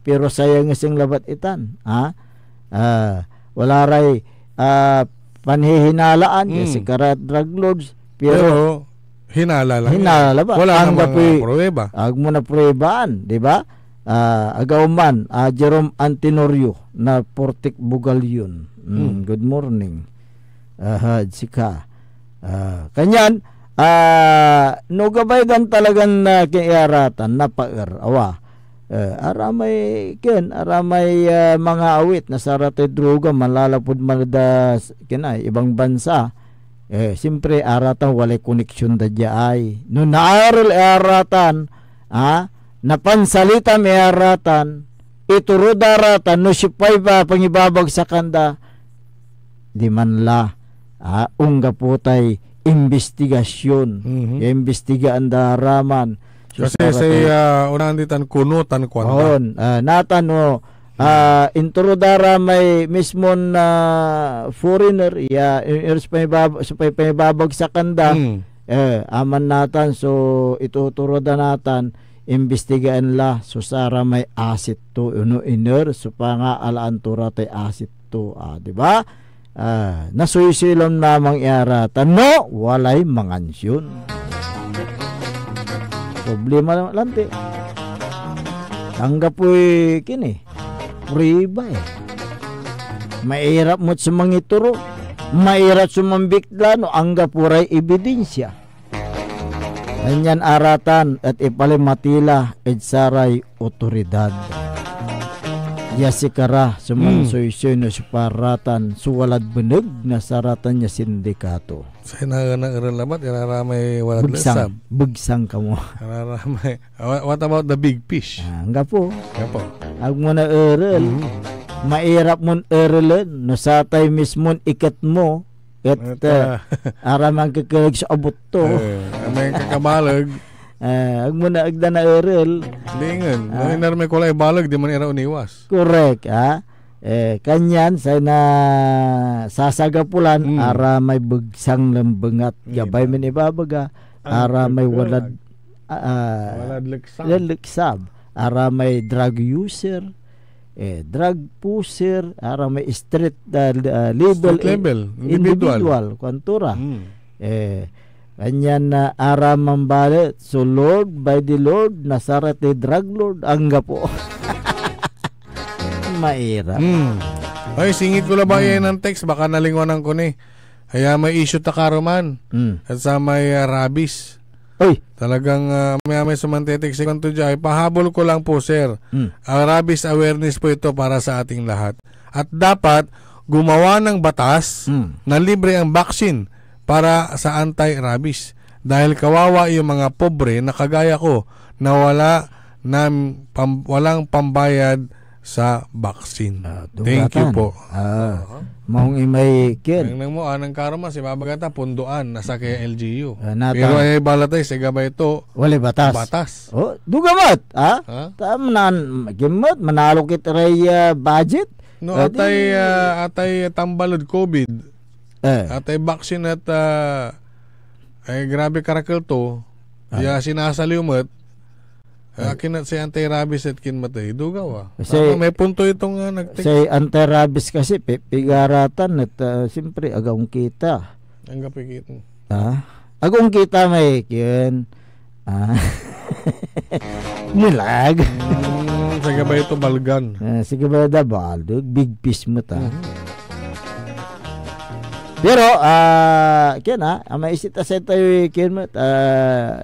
pero sayang ngeseng labat itan wala ray panhihinalaan si karat drug lords pero hinala lang ba wala namang pruweba agmo na pruwebaan di ba agauman Jerome Antinorio na Portik Bugalyon. Good morning. Sika. Kanyan no gabay gan talagang kiaratan na paer awa. Aramay mga awit na sarate droga malalapod maladas kinay ibang bansa. Siyempre aratan walay koneksyon da ay. No naaral aratan napansalita may aratan ituro daratan no sipay ba pangibabag sa kanda di man la ungga putay investigasyon imbestigaan daraman kasi sa unahan ditan kunutan kwanta natan inturo dara may mismon foreigner supay pangibabag sa kanda aman natan so ituturo da natan imbestigaan la so sara may asit to iner so pa nga alaan tura tay asit to di ba nasuysilom namang iaratan no walay mangansyon problema lang ti tanggap po'y kini priba mairap mo't sumangituro mairap sumambikla no anggap puray ebidensya kanyan aratan at ipalimatila edsaray otoridad. Yasikara sumansoy-soy na suparatan suwalad beneg na saratan niya sindikato. Sa nag-aral lamat, iraramay walad lesab. Bugsang ka mo. Iraramay. What about the big fish? Nga po. Ag mo na eral. Mairap mo eralan. No satay mismon ikat mo. At aramang kakalag sa abot to. May kakabalag. Ag mo na agda na eral. Lingan. May may kulay balag, di man ira uniwas. Correct. Kanyan sa na sasagapulan ara may bugsang lambangat. Gabay man ibabaga. Ara may walad leksab. Ara may drug user. Drug pusher ara may street level individual kwantura kanyan na ara mambalit so Lord by the Lord nasarate drug lord angga po maira ay singit ko lang ba yan ng text baka nalingwanan ko ni kaya may issue ta karoman at sa may rabies. Oy, talagang may sumantetik si kanto dyan. Pahabol ko lang po sir. Rabies awareness po ito para sa ating lahat. At dapat gumawa ng batas na libre ang vaccine para sa anti-rabies. Dahil kawawa yung mga pobre na kagaya ko na walang pambayad sa vaccine. Thank you po. Maong imay kid. Nang mo anang karoman si babagata punduan nasa kay LGU. Pero ay balatay sa gabay ito. Wala batas. Oh, dugamat, Tamnan gimot manalo kit ray budget. No atay tambalod COVID. Atay vaccine at ay grabe karakal to. Ya sinasaliumat. Akin at si anti-rabies at kinmatay dugaw may punto itong nagtik. Say anti-rabies kasi pigaratan at siyempre agawang kita Ang kapikit. Agong kita may yun. Nilag. Sige ba ito balgan? Sige ba da baldog? Big piece mo ta. Pero, may isita sa tayo,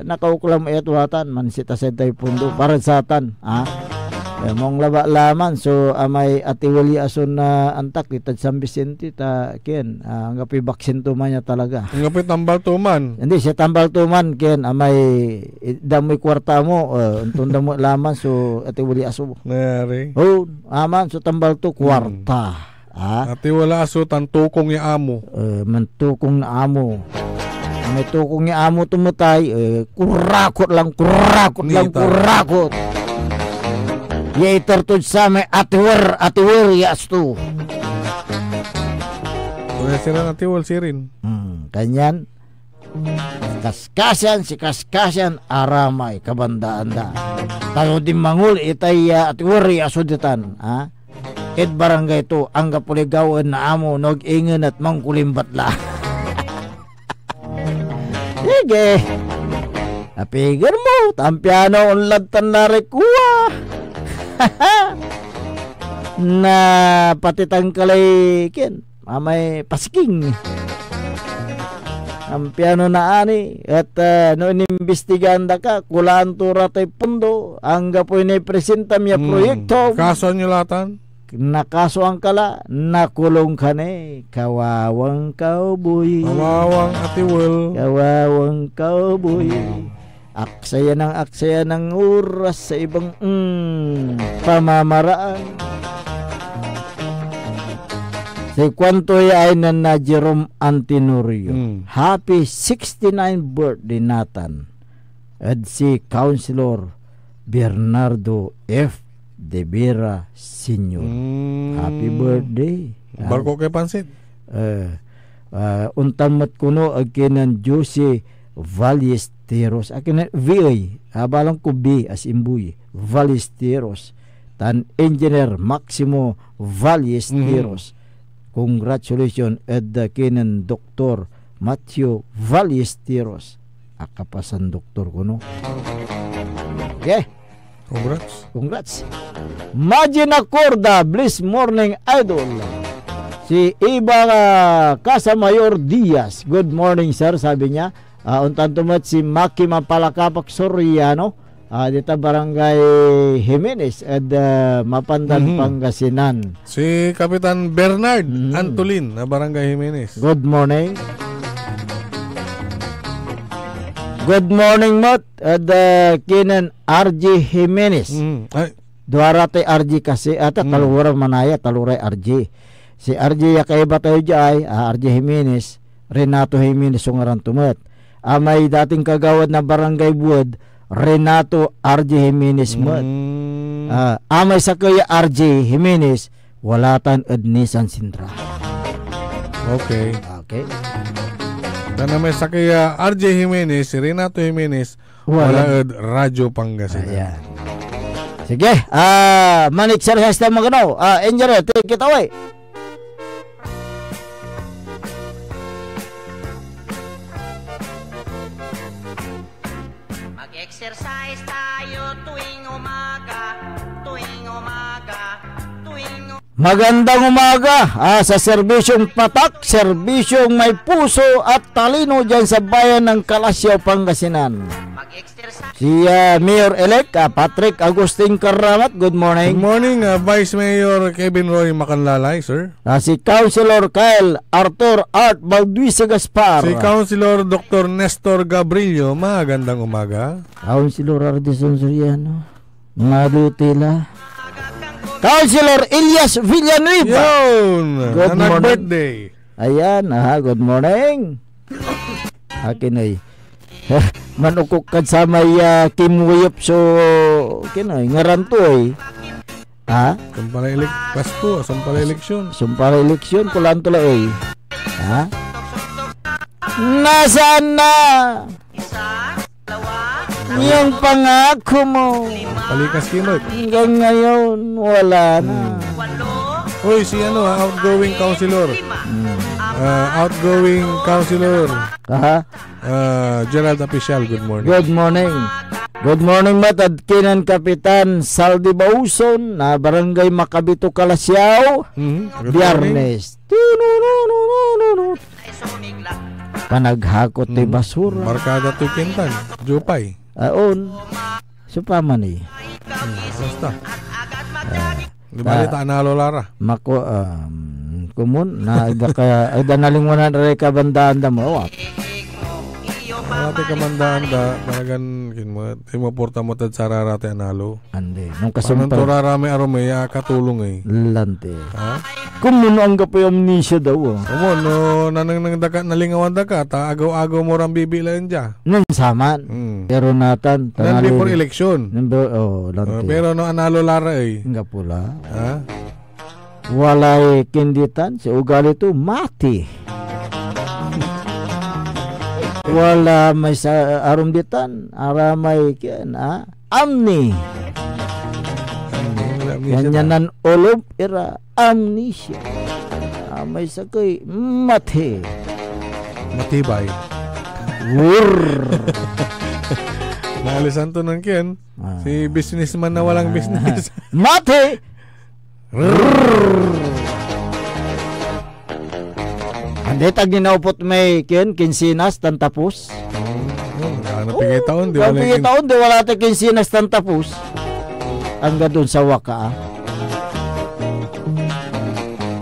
nakaukulang ituwatan, man isita sa tayo pundo, para sa atan, mong laba laman, so, may atiwali ason na antak, itad San Vicente, ang gapi baksin tuman niya talaga. Ang gapi tambal tuman? Hindi, siya tambal tuman, may damoy kwarta mo, untong damoy laman, so, atiwali aso. Nari? Aman, so, tambal to, kwarta. Ati wala asutan tukong ni amo. Mantukong na amo. May tukong ni amo tumutay, kurakot lang. Yay tertud sa may atiwer yas to. Kaya sila atiwal sirin. Kanyan, si kaskasyan aramay kabandaan da. Tayo din mangul itay atiwer yaso ditan. Ed barangay to ang kapuligawan na amo nag-ingan at mangkulimbat la. Sige. Apigar mo, tampiano unlad tan narikuha. Na patitang kalay ken, amay pasking. Ang piano na ani at no inimbestigahan da ka kulaan to ratay pundo ang gapoy ni presenta miya proyekto. Kaso nyo latan? Nakaso ang kala, nakulong ka na kawawang cowboy. Kawawang atiwal. Kawawang cowboy. Aksaya ng oras sa ibang pamamaraan. Si kwanto ay na Jerome Antinorio. Happy 69 birthday Nathan. At si Councilor Bernardo F. De Vera Senior. Happy birthday. Barko kay pansit. Untamat kuno agkinan Jose Ballesteros. Akin VA. Abalang ko B as imbuy. Ballesteros. Tan Engineer Maximo Ballesteros. Congratulations at kinan Dr. Matthew Ballesteros. Akapasan doktor kuno. Okay. Congrats. Magina Corda, Bliss Morning Idol. Si Iba Casamayor Diaz. Good morning sir, sabi niya. Untan tumat si Maki Mapalakapak Soriano. Dito barangay Jimenez at Mapandan, Pangasinan. Si Kapitan Bernard Antolin na barangay Jimenez. Good morning. Good morning, Mot. At kinan RJ Jimenez. Duara tay RJ kasi. At taluran manaya, taluray RJ. Si RJ yakaiba tayo dyan, RJ Jimenez. Renato Jimenez sungaran tumat. May dating kagawad na barangay Wood, Renato RJ Jimenez Mot. Amay sa kaya RJ Jimenez, walatan at Nissan Sintra. Okay. Kana may sakya RJ Jimenez, si Renato Jimenez, wala Radyo Pangasinan. Ayan. Sige, man-exercise na magano. Engineer, take it away. Mag-exercise tayo tuwing umaga. Magandang umaga sa serbisyong patak, serbisyong may puso at talino dyan sa bayan ng Kalasyaw, Pangasinan. Si Mayor-elect Patrick Agustin Karamat, good morning. Good morning, Vice Mayor Kevin Roy Macanlalay, sir. Si Councilor Kyle Arthur Art Balduisa Gaspar. Si Councilor Dr. Nestor Gabrillo, magandang umaga. Councilor Ardison Soriano, madutila. Councilor Elias Villanueva. Yun! Good morning. Birthday. Ayan, good morning. Akin ay manukok kad sa may kimuyop so kinay ngarantoy. Sumpara Pasko, sumpara eleksyon. Sumpara eleksyon kulan tula oy. Nasaan na yung pangako mo? Palikas kinot. Hanggang ngayon wala na. Uy, si outgoing councilor. Outgoing Councilor Aha. Gerald Official, good morning. Good morning. Good morning, matad kinan Kapitan Saldi Bauson na Barangay Makabito, Kalasyaw. Good Biyernes. Panaghakot ti basura. Barkada to Quintan, Jupay. Aon. Supaman eh. Basta. Di balita analo Lara. Mako kumun na ida nalingwanan ray kabandaan da mo. Marati kamandaan da talagan kinmo timo porta mo tad sararate analo. Ande nung Paano kasumpa rarame arome ya katulong lante. Ha? Kumun ang gapoy amnesia daw. Kumo no nanang daka nalingawan daka ta agaw-agaw mo rang bibilayan dia. Nan saman. Pero natan Nan before election. Lante. Pero no analo Lara Nga pula. Ha? Walay kinditan si ugali to mati. Wala may sa arumditan, aramay kian amni. Ganyanan olob ira amnesia. May sakay mati. Matibay. Naalisan to ng kian. Si businessman na walang business. Mati. Ande tag ginaupot may kinsinas tan tapos. Ano pigay taon di wala. Pigay taon di wala ta kinsinas tan tapos. Hangga doon sa waka.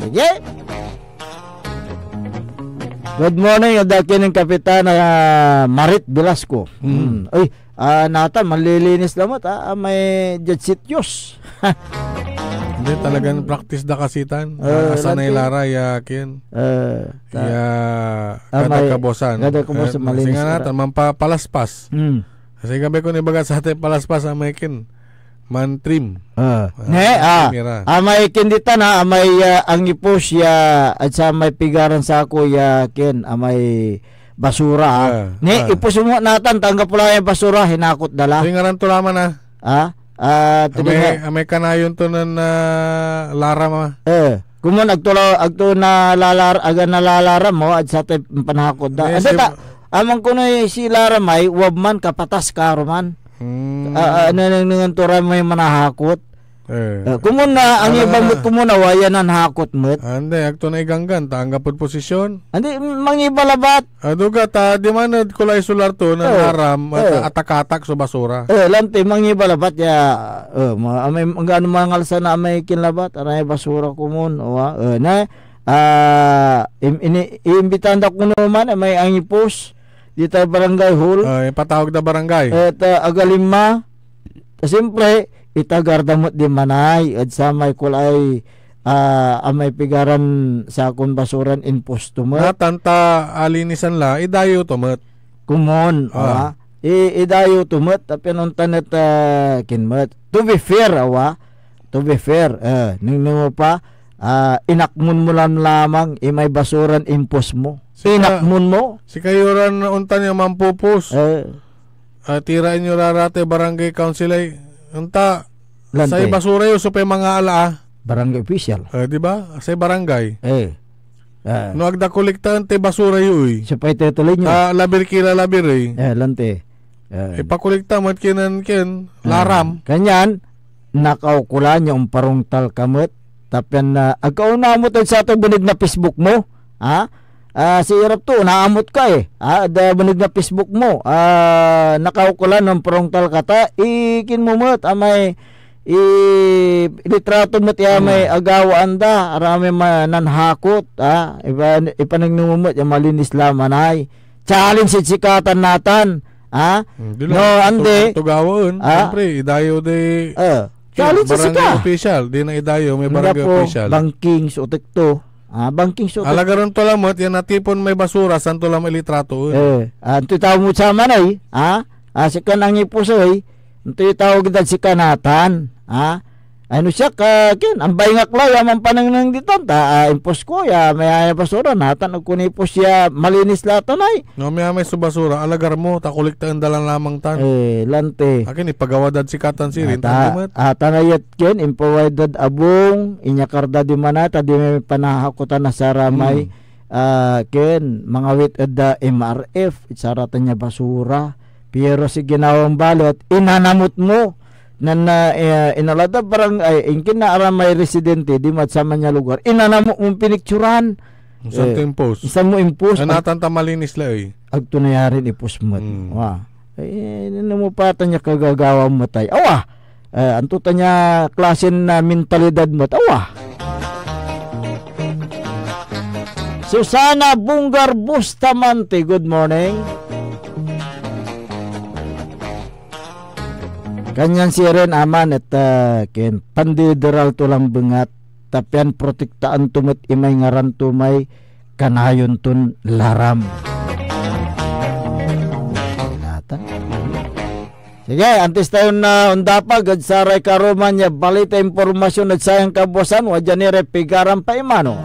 Sige. Good morning, adakin ng Kapitan Marit Velasco. Ay, nata malilinis lamot may judsityos. Hindi talagang practice da kasitan. Sanay Lara yakin. Kada kabosan. Malinis. Singa natin mampapalaspas. Kasi gabi ko nibagat sa atin palaspas ang maikin. Man trim. May kinditan may ang ipos ya at sa may pigaran sa ako yakin may basura ipos mo natan tanggap pula yung basura hinakot dala. Singaran to laman may kanayon to ng Lara ma. Kumun agto na nalalara mo at sa tay panakod da. Amang kuno si Lara may wabman kapatas karoman. Nang tura may manahakot. Kumun na ang ibang kumun na wayanan hakot met. Ande agto na iganggan tanggapod posisyon. Ande mangibalabat. Aduga ta di man kulay solar to na aram atak-atak so basura. Lante mangibalabat ya may ngano mangalsa na may kinlabat aray basura kumun na iimbitahan da kuno man may angipos dito barangay hall. Patawag na barangay. Agalima. Siyempre itagardamot di manay at sa may kulay may pigaran sa akong basuran imposto mo. Natanta alinisan la idayo to met. Kumon. Idayo to met pinuntan at kinmet. To be fair nino pa inakmun mo lang lamang may basuran impos mo. Inakmun mo. Si kayuran untan niya mampupos. Tirain nyo rarate barangay council ay unta sa basura yun so pa mga ala barangay official. Di ba? Sa barangay. No agda kolektahan te basura yun. So pa itutuloy nyo. Labir kila labir lante. Ipakolekta mat kinan laram. Kanyan nakaukulan yung parong talkamot. Tapyan na agkauna mo sa ito bunig na Facebook mo. Si Irap to naamot ka da bunig na Facebook mo nakaukulan ng prongtal kata ikin mo mat may litrato mo tiya may agawaan da arami mananhakot ipanagnumo yung malinis lamanay challenge sikatan natan no ande tugawan siyempre idayo de challenge barangay official di na idayo may barangay official banking sutik to banking sutik alagaron to lamot yan natipon may basura san to lam ilitrato anto tawag mo sa manay sikan ang ipusoy anto tawag kita si kanatan ano siya ang bayngak law yaman panang nang dito impos ko may basura natan og kunipos siya malinis lahat ay no may subasura alagar mo takolektaan dalan lamang tan lante akin ipagawadad sikatan si rin tanayat ken impawadad abong inyakarda di manata di may panahakutan na sa ramay ken mga wit da MRF itsaratan niya basura pero si ginawang balot inanamot mo na inalada parang ay inkin na ara may residente di matsama niya lugar inanamot mong pinikturan Saan to impose? Saan mo impose? Anatan tamalinis la eh. Agto na yarin ipusmat. Mo pa tanya kagagawa mo tayo. Awa! Anto tanya klasen na mentalidad mo. Awa! Susana Bungar Bustamante, good morning. Kanyan si Ren aman at ken pandideral tulang bengat tapian protektaan tumut imay ngaran tumay kanayon tun laram. Sige, antes tayo na undapa gadsaray karuman niya balita impormasyon at sayang kabusan wajan ni repigaran pa imano.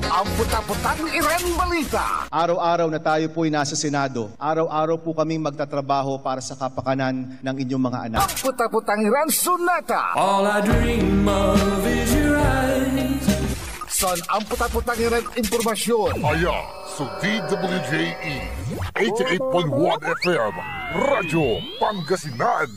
Ang puta-putang Iren Balita. Araw-araw na tayo po'y nasa Senado. Araw-araw po kaming magtatrabaho para sa kapakanan ng inyong mga anak. Ang puta-putang Iren Sunata. All I dream of is your eyes. Son, ang puta-putang Iren Impormasyon. Aya, sa DWJE 88.1 FM, Radyo Pangasinan.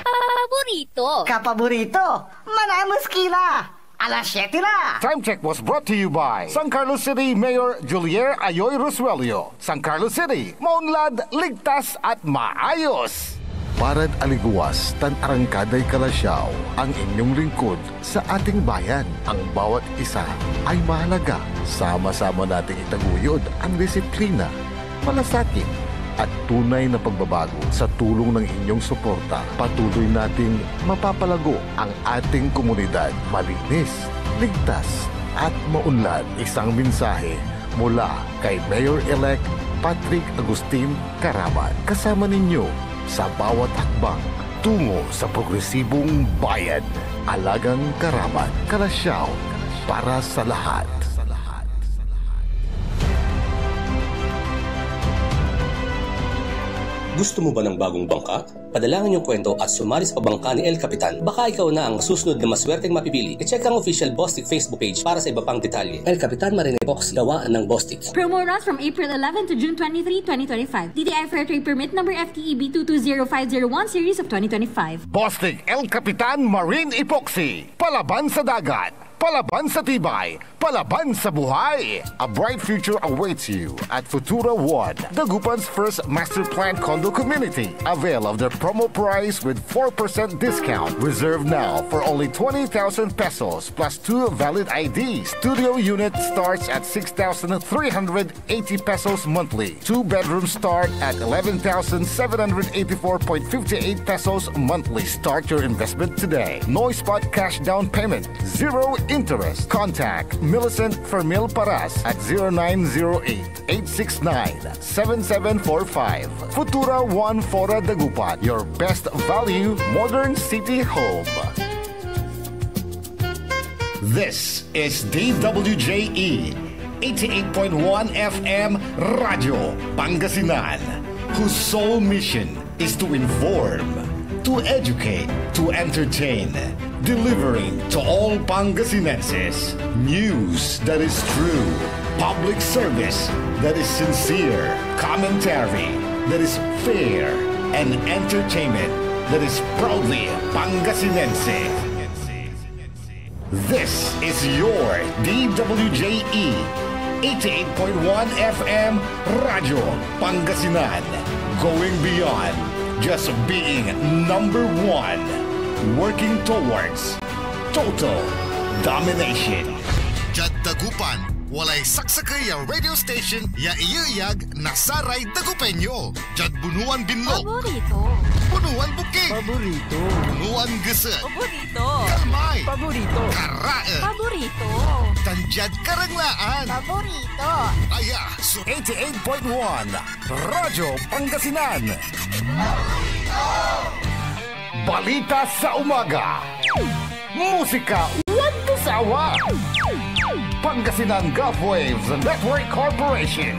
Paborito. Kapaborito, manamos kila. Alas 7 na. Time check was brought to you by San Carlos City Mayor Julier Ayoy Rosuelio. San Carlos City, maunlad, ligtas at maayos. Parad aliguas, tan arangkaday kalasyaw, ang inyong lingkod sa ating bayan. Ang bawat isa ay mahalaga. Sama-sama nating itaguyod ang disiplina, malasakit, at tunay na pagbabago. Sa tulong ng inyong suporta, patuloy nating mapapalago ang ating komunidad. Malinis, ligtas, at maunlad. Isang mensahe mula kay Mayor-elect Patrick Agustin Caraman. Kasama ninyo sa bawat hakbang tungo sa progresibong bayan. Alagang Caraman, Kalasyaw, para sa lahat. Gusto mo ba ng bagong bangka? Padalangin yung kwento at sumali sa pabangka ni El Capitan. Baka ikaw na ang susunod na maswerteng mapipili. I-check ang official Bostik Facebook page para sa iba pang detalye. El Capitan Marine Box, gawaan ng Bostik. Promo runs from April 11 to June 23, 2025. DTI Fair Trade Permit number FTEB 220501 series of 2025. Bostik El Capitan Marine Epoxy. Palaban sa dagat. Palaban sa tibay, palaban sa buhay. A bright future awaits you at Futura 1, Dagupan's first master plan condo community. Avail of their promo price with 4% discount. Reserve now for only 20,000 pesos plus 2 valid IDs. Studio unit starts at 6,380 pesos monthly. 2 bedrooms start at 11,784.58 pesos monthly. Start your investment today. No spot cash down payment. 0 interest. Contact Millicent Fermil Paras at 0908-869-7745. Futura 1 Fora Dagupan. Your best value modern city home. This is DWJE 88.1 FM Radio Pangasinan, whose sole mission is to inform, to educate, to entertain, delivering to all Pangasinenses news that is true, public service that is sincere, commentary that is fair, and entertainment that is proudly Pangasinense. This is your DWJE 88.1 FM Radio Pangasinan, going beyond just being number one, working towards total domination. Jad Dagupan, walay saksakay ang radio station ya iyayag nasaray Dagupenyo. Jad Bunuan Binlog. Paborito. Bunuan Bukid. Paborito. Bunuan Geset. Paborito. Kalmay. Paborito. Karaen. Paborito. Tanjad Karanglaan. Paborito. Aya, so 88.1 Radyo Pangasinan. Balita sa umaga. Musika walang sawa. Pangasinan Gulf Waves Network Corporation.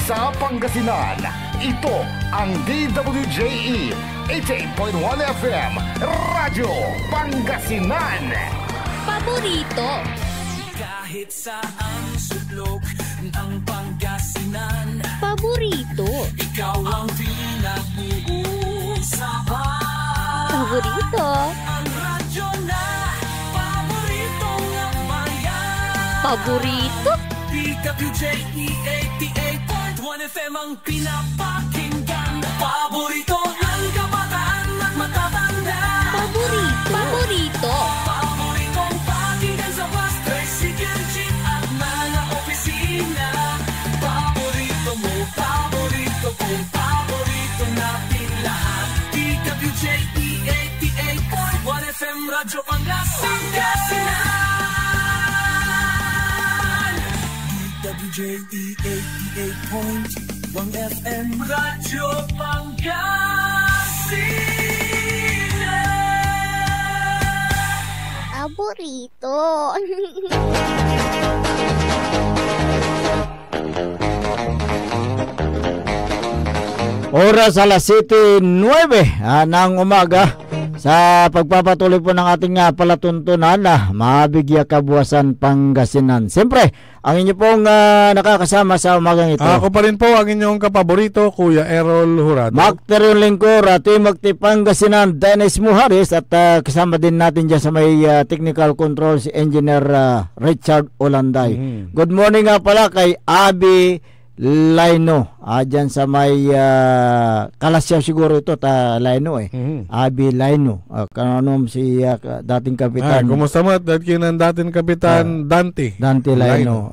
Sa Pangasinan, ito ang DWJE 88.1 FM Radyo Pangasinan. Paborito. Kahit saan sulok ng Pangasinan, Paborito. ikaw ang pinag-uusapan. Paborito. Ang radyo na paborito ng bayan. Paborito. DWJE 88.1 FM ang pinapakinggan. Paborito ng kabataan at matatanda. Paborito. Paborito. Paboritong pakinggan sa bus, tricycle, jeep at mga opisina. Paborito mo, paborito ko, paborito natin lahat. DWJE 88.1 FM Radyo Pangasinan. DWJE 88.1 FM Radyo Pangasinan. Paborito. Oras alas 7:09 ng umaga. Sa pagpapatuloy po ng ating palatuntunan na Mabigya Kabuwasan Pangasinan. Siyempre, ang inyo pong nakakasama sa umagang ito. Ako pa rin po ang inyong kapaborito, Kuya Errol Jurado. Makterion Lingkor, Team Active Pangasinan, Dennis Muharis, at kasama din natin dyan sa may technical control si Engineer Richard Olanday. Good morning nga pala kay Abby Laino, dyan sa may Kalasyaw siguro ito, Laino Abby Laino, kanonom si dating kapitan. Kumusta mo at kinan dating kapitan Dante Laino.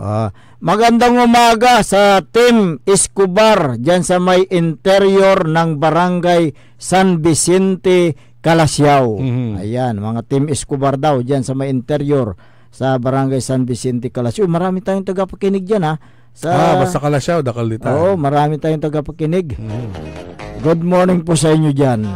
Magandang umaga sa Team Escobar dyan sa may interior ng barangay San Vicente, Kalasyaw. Ayan, mga Team Escobar daw dyan sa may interior sa barangay San Vicente, Kalasyaw. Marami tayong tagapakinig dyan basta Kalasyaw, dakal dito. Oo, marami tayong tagapakinig. Good morning po sa inyo dyan.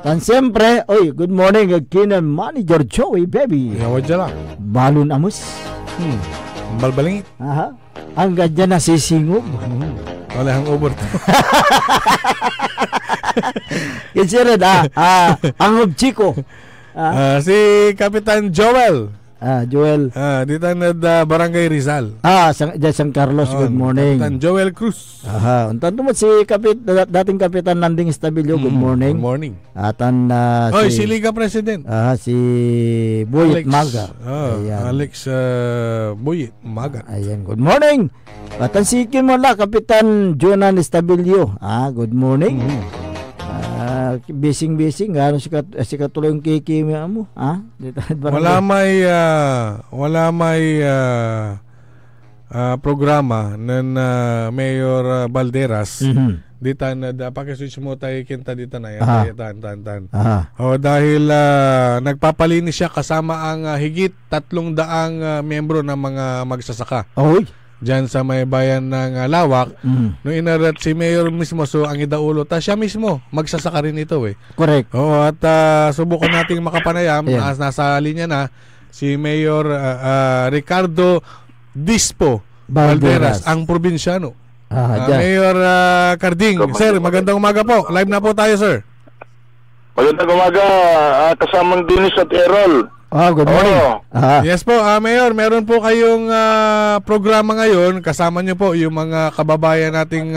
Tan siyempre, good morning Kinan Manager Joey, baby. Yawad dyan lang. Balon amos. Balbalingit. Hanggang dyan nasisingog. Wala ang over. Kinsirid, ang Chico. Si Kapitan Joel. Joel. Dito na Barangay Rizal. Dyan San Carlos, good morning. Kapitan Joel Cruz. Untan mo si dating Kapitan Nanding Estabillo, good morning. Good morning. Atan si Liga President. Si Buyit Maga. Alex Buyit Maga. Ayan, good morning. Atan si Kimola, Kapitan Jonan Estabillo. Good morning. Bising ano si katuloy yung kiki mo, wala may programa ng Mayor Balderas. Dita na pakiswitch mo tayo kinta dito na tan. Dahil nagpapalinis siya kasama ang higit 300 membro ng mga magsasaka. Diyan sa may bayan ng Lawak, nung inarat si Mayor mismo, so ang idaulo, siya mismo magsasaka rin ito Correct. At subukan nating makapanayam, nasa linya na si Mayor Ricardo Dispo Balderas, ang probinsyano. Mayor Carding, sir, magandang umaga po. Live na po tayo, sir. Magandang umaga, kasamang Dennis at Errol. Good morning. Yes po, Mayor, meron po kayong programa ngayon. Kasama nyo po yung mga kababayan nating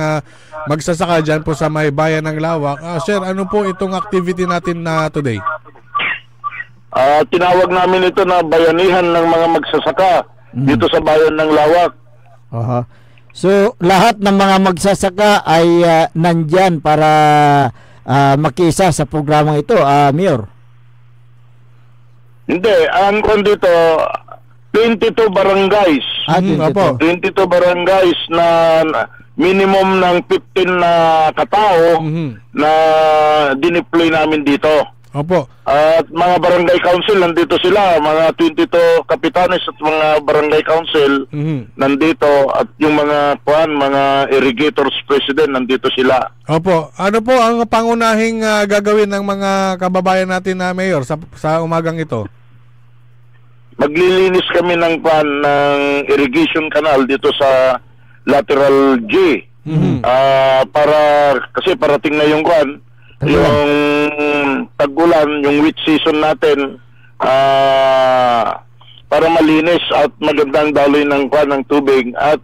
magsasaka dyan po sa may bayan ng Lawak. Sir, ano po itong activity natin na today? Tinawag namin ito na bayanihan ng mga magsasaka dito sa bayan ng Lawak. So, lahat ng mga magsasaka ay nandyan para makisa sa programang ito, Mayor? Hindi, ang kon dito 22 barangays. 22 barangays na minimum ng 15 na katao na dineploy namin dito. At mga barangay council nandito sila, mga 22 kapitanes at mga barangay council nandito, at yung mga mga irrigators president nandito sila. Ano po ang pangunahing gagawin ng mga kababayan natin na Mayor sa umagang ito? Maglilinis kami ng irrigation canal dito sa lateral G. Kasi parating na yung yung tag-ulan, yung wheat season natin, para malinis at magandang daloy ng tubig. At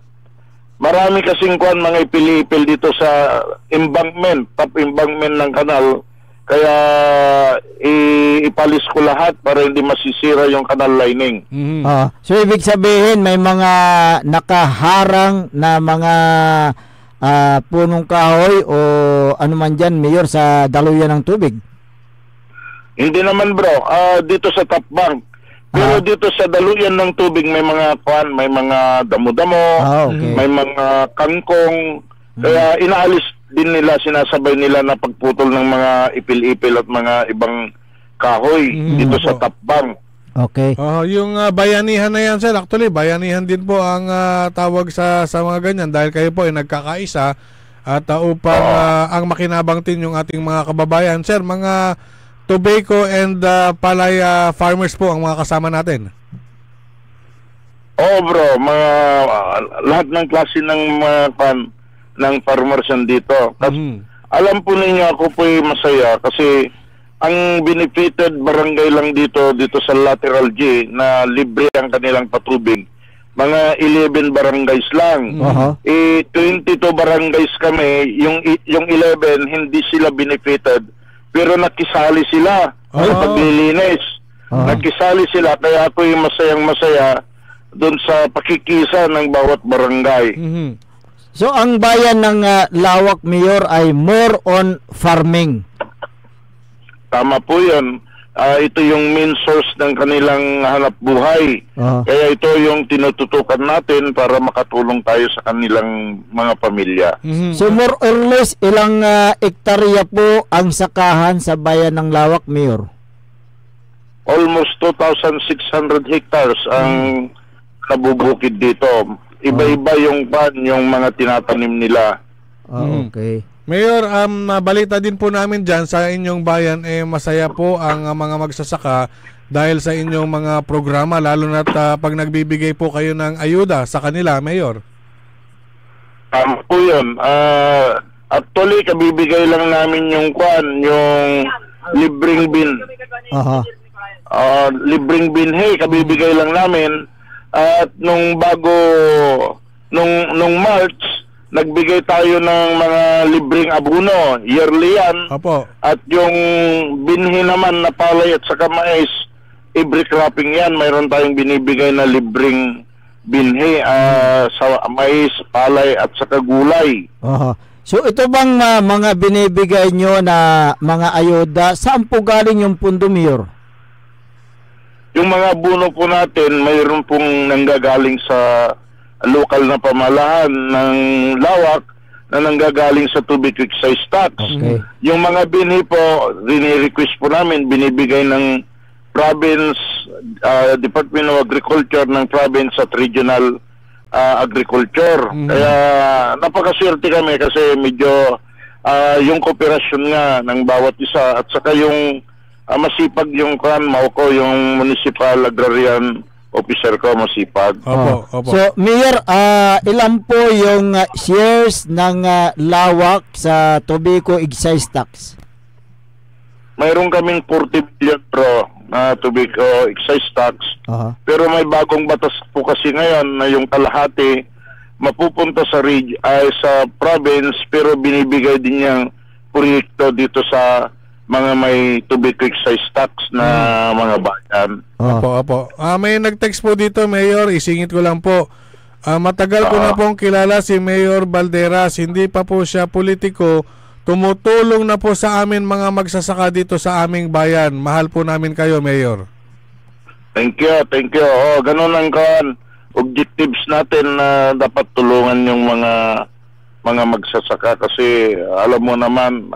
marami kasing mga ipil-ipil dito sa embankment, top embankment ng kanal. Kaya ipalis ko lahat para hindi masisira yung canal lining. So ibig sabihin may mga nakaharang na mga punong kahoy o ano man dyan, Mayor, sa daluyan ng tubig? Hindi naman, bro. Dito sa top bank. Pero dito sa daluyan ng tubig may mga may mga damo-damo, may mga kangkong. Kaya inaalis din nila, sinasabay nila na pagputol ng mga ipil-ipil at mga ibang kahoy dito sa top bank. Okay. Yung bayanihan na yan, sir, actually bayanihan din po ang tawag sa mga ganyan dahil kayo po ay nagkakaisa at upang ang makinabang din yung ating mga kababayan. Sir, mga tobacco and palay farmers po ang mga kasama natin. Bro, lahat ng klase ng ng farmers dito. Alam po ninyo, ako po'y masaya kasi ang benefited barangay lang dito sa Lateral G na libre ang kanilang patubig, mga 11 barangays lang. 22 barangays kami, yung 11 hindi sila benefited pero nakisali sila sa paglilinis. Nakisali sila, kaya ako'y masayang-masaya doon sa pakikisa ng bawat barangay. So ang bayan ng Lawak, Mayor, ay more on farming. Tama po yun. Ito yung main source ng kanilang hanap buhay. Kaya ito yung tinututukan natin para makatulong tayo sa kanilang mga pamilya. So more or less, ilang ektarya po ang sakahan sa bayan ng Lawak, Mayor? Almost 2,600 hectares ang nabubukid dito. Iba-iba yung mga tinatanim nila. Okay. Mayor, balita din po namin dyan sa inyong bayan, masaya po ang mga magsasaka dahil sa inyong mga programa, lalo na pag nagbibigay po kayo ng ayuda sa kanila, Mayor. Po yun. Actually, kabibigay lang namin yung libreng bin. Libreng binhe, kabibigay lang namin. At nung March, nagbigay tayo ng mga libreng abono, yearly yan. At yung binhi naman na palay at saka mais, every cropping yan, mayroon tayong binibigay na libreng binhi sa mais, palay at saka gulay. So ito bang mga binibigay nyo na mga ayuda, saan po galing yung pundo, Mayor? Yung mga abono po natin, mayroon pong nanggagaling sa lokal na pamalahan ng Lawak na nanggagaling sa Tubig Excise Tax. Yung mga binhi po, request po namin, binibigay ng province, Department of Agriculture ng province at regional agriculture. Kaya napakaswerte kami kasi medyo yung kooperasyon nga ng bawat isa at saka yung masipag yung Mauko, yung municipal agrarian officer ko, masipag. So, Mayor, ilan po yung shares ng Lawak sa Tobacco Excise Tax? Mayroon kaming 40 billion na Tobacco Excise Tax. Pero may bagong batas po kasi ngayon na yung kalahati mapupunta sa province pero binibigay din niyang proyekto dito sa mga may tobacco excise tax na mga bayan. May nag-text po dito, Mayor, isingit ko lang po. Matagal ko na pong kilala si Mayor Balderas, hindi pa po siya politiko. Tumutulong na po sa amin mga magsasaka dito sa aming bayan. Mahal po namin kayo, Mayor. Thank you. Ganun ang objectives natin na dapat tulungan yung mga magsasaka kasi alam mo naman,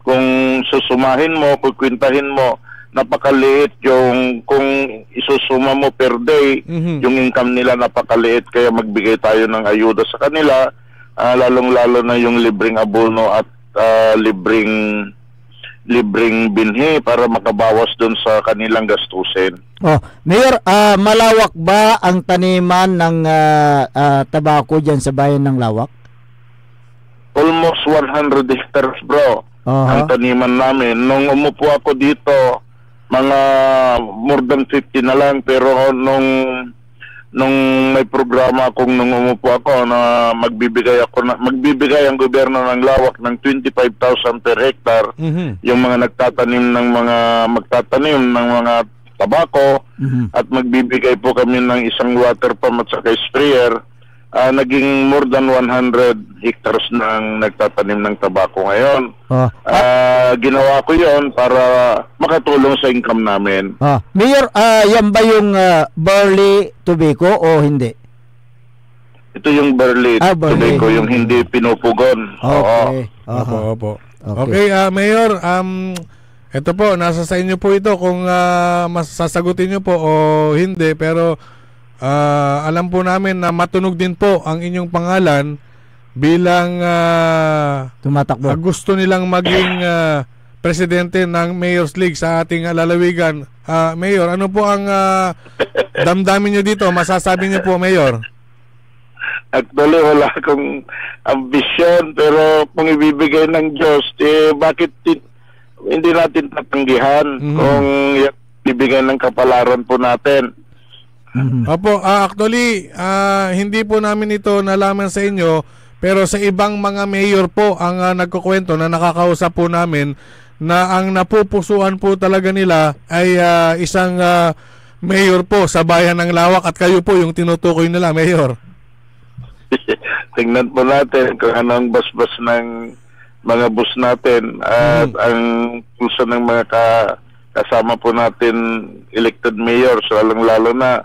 kung susumahin mo, kukwintahin mo, napakaliit kung isusuma mo per day, yung income nila napakaliit, kaya magbigay tayo ng ayuda sa kanila, lalong-lalo na yung libreng abono at libreng binhi para makabawas doon sa kanilang gastusin. Mayor, malawak ba ang taniman ng tabako dyan sa bayan ng Lawak? Almost 100 hectares, bro. Ang taniman namin. Nung umupo ako dito, mga more than 50 na lang, pero nung may programa akong nung umupo ako na magbibigay ang gobyerno ng lawak ng 25,000 per hectare, yung mga magtatanim ng mga tabako, at magbibigay po kami ng isang water pump at saka sprayer. Naging more than 100 hectares na ang nagtatanim ng tabako ngayon. Ginawa ko yon para makatulong sa income namin. Mayor, yan ba yung barley tobacco o hindi? Ito yung barley tobacco, yung hindi pinupugon. Okay. Opo. Okay, Mayor, ito po, nasa sa inyo po ito kung masasagutin nyo po o hindi, pero alam po namin na matunog din po ang inyong pangalan bilang tumatakbo. Gusto nilang maging presidente ng Mayor's League sa ating lalawigan. Mayor, ano po ang damdamin nyo dito? Masasabi nyo po, Mayor? Actually, wala akong ambisyon, pero kung ibibigay ng Diyos, bakit hindi natin tatanggihan kung ibigay ng kapalaran po natin? Opo, actually, hindi po namin ito nalaman sa inyo, pero sa ibang mga mayor po ang nagkukwento na nakakausap po namin na ang napupusuan po talaga nila ay isang mayor po sa bayan ng Lawak, at kayo po yung tinutukoy nila, Mayor. Tingnan po natin kung ano ang basbas ng mga bus natin at ang pulso ng mga kasama po natin elected mayors, lalo na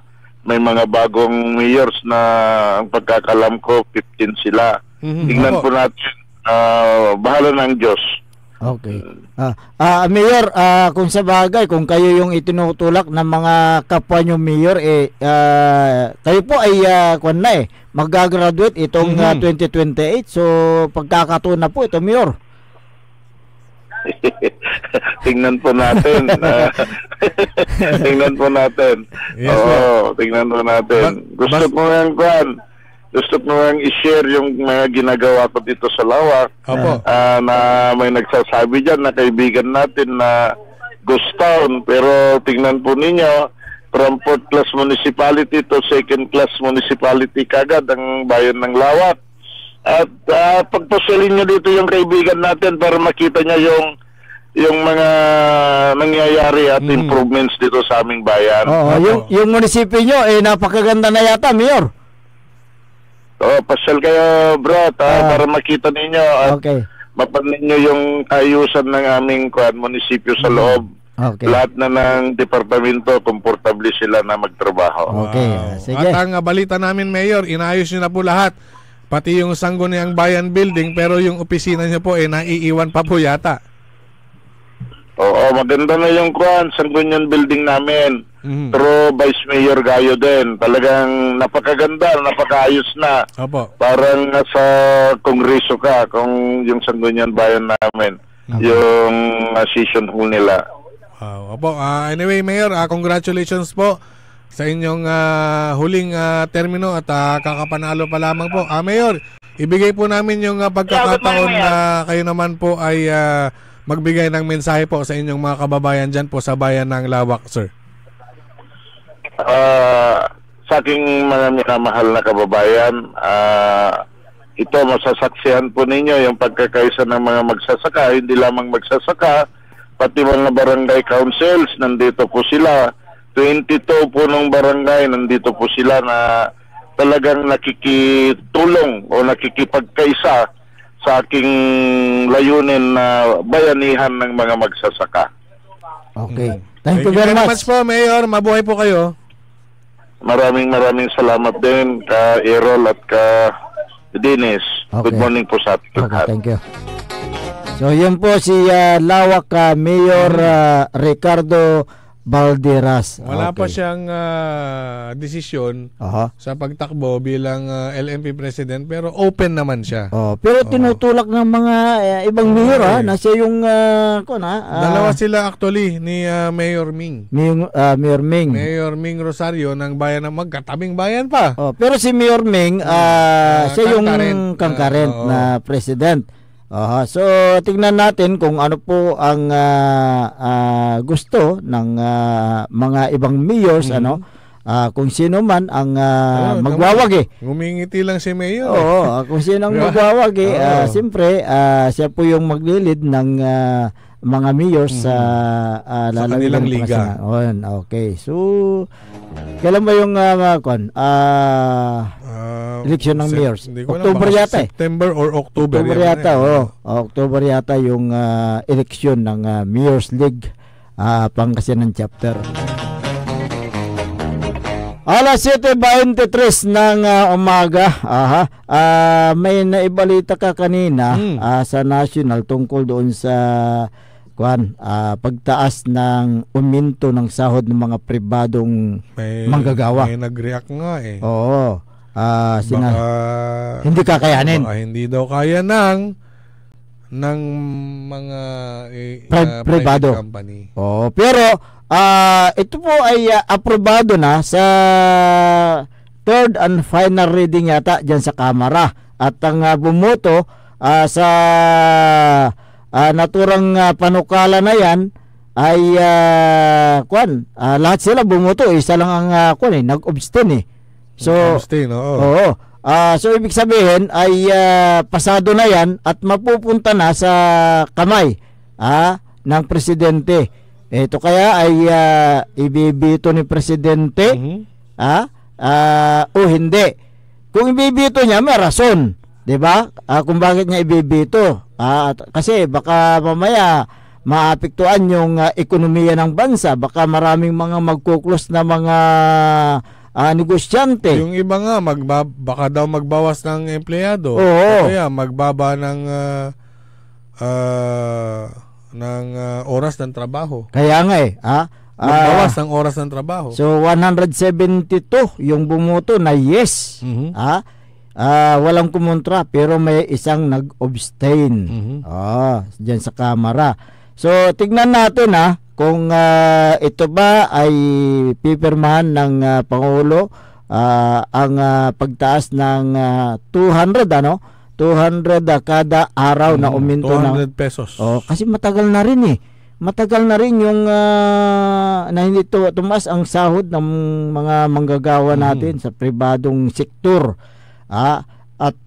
may mga bagong mayors na ang pagkakalam ko 15 sila. Tingnan po natin, bahala ng Diyos. Okay. Mayor, kung sa bagay, kung kayo yung itinutulak ng mga kapwa nyo mayor, kayo po ay mag-graduate itong 2028, so pagkakatuna po ito, Mayor. Tingnan po natin. Tingnan po natin. Yes, tingnan po natin. Gusto ko nang i-share yung mga ginagawa ko dito sa Lawak. Na may nagsasabi dyan na kaibigan natin na ghost town, pero tingnan po ninyo, from 4th class municipality to 2nd class municipality kagad ang bayan ng Lawak. At pagpasalin nyo dito yung kaibigan natin para makita niya yung mga nangyayari at improvements dito sa aming bayan. Yung munisipyo nyo napakaganda na yata, Mayor. Pasyal kayo, bro, para makita ninyo at mapanin nyo yung ayusan ng aming munisipyo sa loob. Lahat na ng departamento, komportable sila na magtrabaho. Sige. At ang balita namin, Mayor, inayos nyo na po lahat. Pati yung Sangguniang Bayan Building, pero yung opisina nyo po naiiwan pa po yata. Oo, maganda na yung Sangguniang Building namin. Pero Vice Mayor Gayo din. Talagang napakaganda, napakaayos na. Parang nasa kongreso ka kung yung Sangguniang Bayan namin. Yung session hall nila. Anyway, Mayor, congratulations po sa inyong huling termino at kakapanalo pa lamang po. Mayor, ibigay po namin yung pagkakataon na kayo naman po ay magbigay ng mensahe po sa inyong mga kababayan dyan po sa bayan ng Lawak, sir. Sa aking mga minamahal na kababayan, ito masasaksihan po ninyo yung pagkakaisa ng mga magsasaka, hindi lamang magsasaka, pati mga barangay councils, nandito po sila. 22 po ng barangay, nandito po sila na talagang nakikitulong o nakikipagkaisa sa aking layunin na bayanihan ng mga magsasaka. Okay. Thank you very much po, Mayor. Mabuhay po kayo. Maraming salamat din ka Errol at ka Dennis. Good morning po sa ating lahat. Thank you. So yun po si Lawak Mayor Ricardo Balderas. Wala pa siyang desisyon sa pagtakbo bilang LMP President, pero open naman siya. Pero tinutulak ng mga ibang mayor na siya yung dalawa sila actually ni Mayor Ming. Mayor Ming. Mayor Ming Rosario ng bayan ng magkatabing bayan pa. Pero si Mayor Ming siya yung concurrent na president. So tingnan natin kung ano po ang gusto ng mga ibang mayors, kung sino man ang magwawagi. Ngumingiti lang si Mayor. Oo, kung sino ang magwawagi, siyempre siya po yung maglilid ng mga mayors sa kanilang liga. Okay. So kailan ba yung eleksyon ng mayors? October yata September or October. October yata, October yata yung eleksyon ng Mayor's League Pangasinan Chapter. Alas 7:23 ng umaga. May naibalita ka kanina sa national tungkol doon sa pagtaas ng uminto ng sahod ng mga pribadong manggagawa. May nag-react nga Oo. Hindi kakayanin. Hindi daw kaya ng mga privado company. Pero ito po ay aprobado na sa third and final reading yata dyan sa Kamara. At ang bumoto sa naturang panukala na yan ay lahat sila bumoto. Isa lang ang nag-abstain So, so ibig sabihin ay pasado na yan at mapupunta na sa kamay ng presidente. Ito kaya ay ibibito ni presidente o hindi. Kung ibibito niya, may rason, 'di ba? Kung bakit niya ibibito. Kasi baka mamaya maapektuhan yung ekonomiya ng bansa, baka maraming mga magkuklose na mga negosyante. Yung iba nga baka daw magbawas ng empleyado. Kaya magbaba ng oras ng trabaho. Kaya nga magbawas ng oras ng trabaho. So 172 yung bumoto na yes. Walang kumontra pero may isang nag-abstain. Diyan sa Kamara. So tignan natin kung ito ba ay pipirmahan ng Pangulo ang pagtaas ng 200 kada araw na uminto 200 pesos. Kasi matagal na rin Matagal na rin yung na hindi tumaas ang sahod ng mga manggagawa natin sa pribadong sektor. At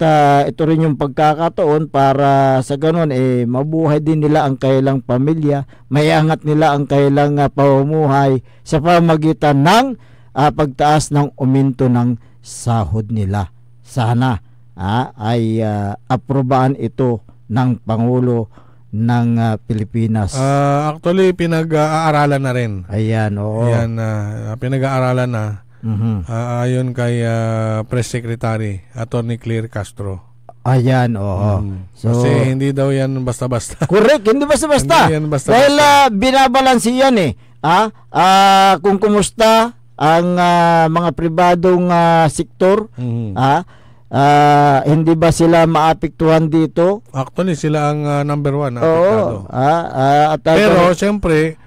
ito rin yung pagkakataon para sa ganun mabuhay din nila ang kailang pamilya, mayangat nila ang kailang pamumuhay sa pamagitan ng pagtaas ng uminto ng sahod nila. Sana ay aprobaan ito ng Pangulo ng Pilipinas. Actually pinag-aaralan na rin. Ayan, oo. Ayan, pinag-aaralan na. Ayon kay Press Secretary Attorney Claire Castro. Ayan, oo. So, kasi hindi daw yan basta-basta. Correct, hindi basta-basta. Hindi yan basta-basta. Dahil binabalansi yan kung kumusta ang mga pribadong sektor, hindi ba sila maapektuhan dito? Actually, sila ang number one apektado. Pero, siyempre,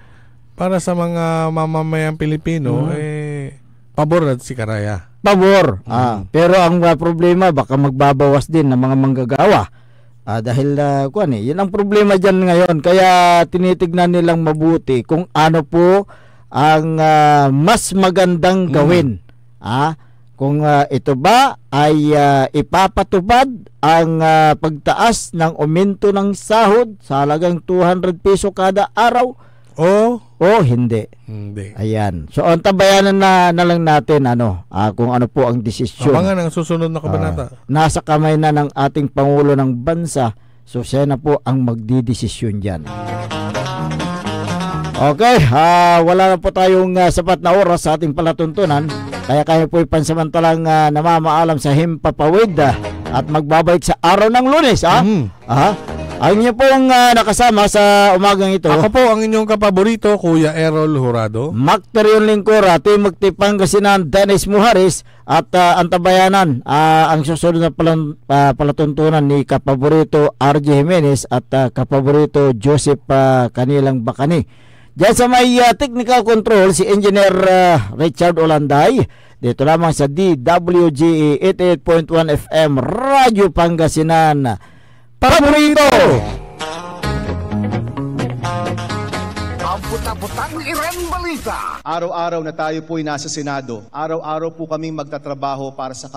para sa mga mamamayang Pilipino, pabor at si Karaya. Pabor. Pero ang problema, baka magbabawas din ng mga manggagawa. Dahil, yun ang problema dyan ngayon. Kaya tinitignan nilang mabuti kung ano po ang mas magandang gawin. Kung ito ba ay ipapatupad ang pagtaas ng uminto ng sahod sa halagang 200 peso kada araw o hindi. Ayan. So antabayanan na lang natin kung ano po ang desisyon. Abangan ang susunod na kabanata. Nasa kamay na ng ating Pangulo ng Bansa. So siya na po ang magdidesisyon diyan. Okay, wala na po tayong sapat na oras sa ating palatuntunan. Kaya kayo po'y pansamantalang namamaalam sa Himpapawid at magbabalik sa araw ng Lunes. Ang inyo pong nakasama sa umagang ito. Ako po ang inyong kapaborito, Kuya Errol Jurado. Macterion Lingkura, Timothy Pangasinan, Dennis Muharis at antabayanan ang susunod na palatuntunan ni kapaborito RJ Jimenez at kapaborito Joseph Kanilang Bakani. Diyan sa may technical control si Engineer Richard Olanday. Dito lamang sa DWGE 88.1 FM Radyo Pangasinan. paborito. Ang puta-putang Iren Balita. Araw-araw na tayo po'y nasa Senado, araw-araw po kaming magtatrabaho para sa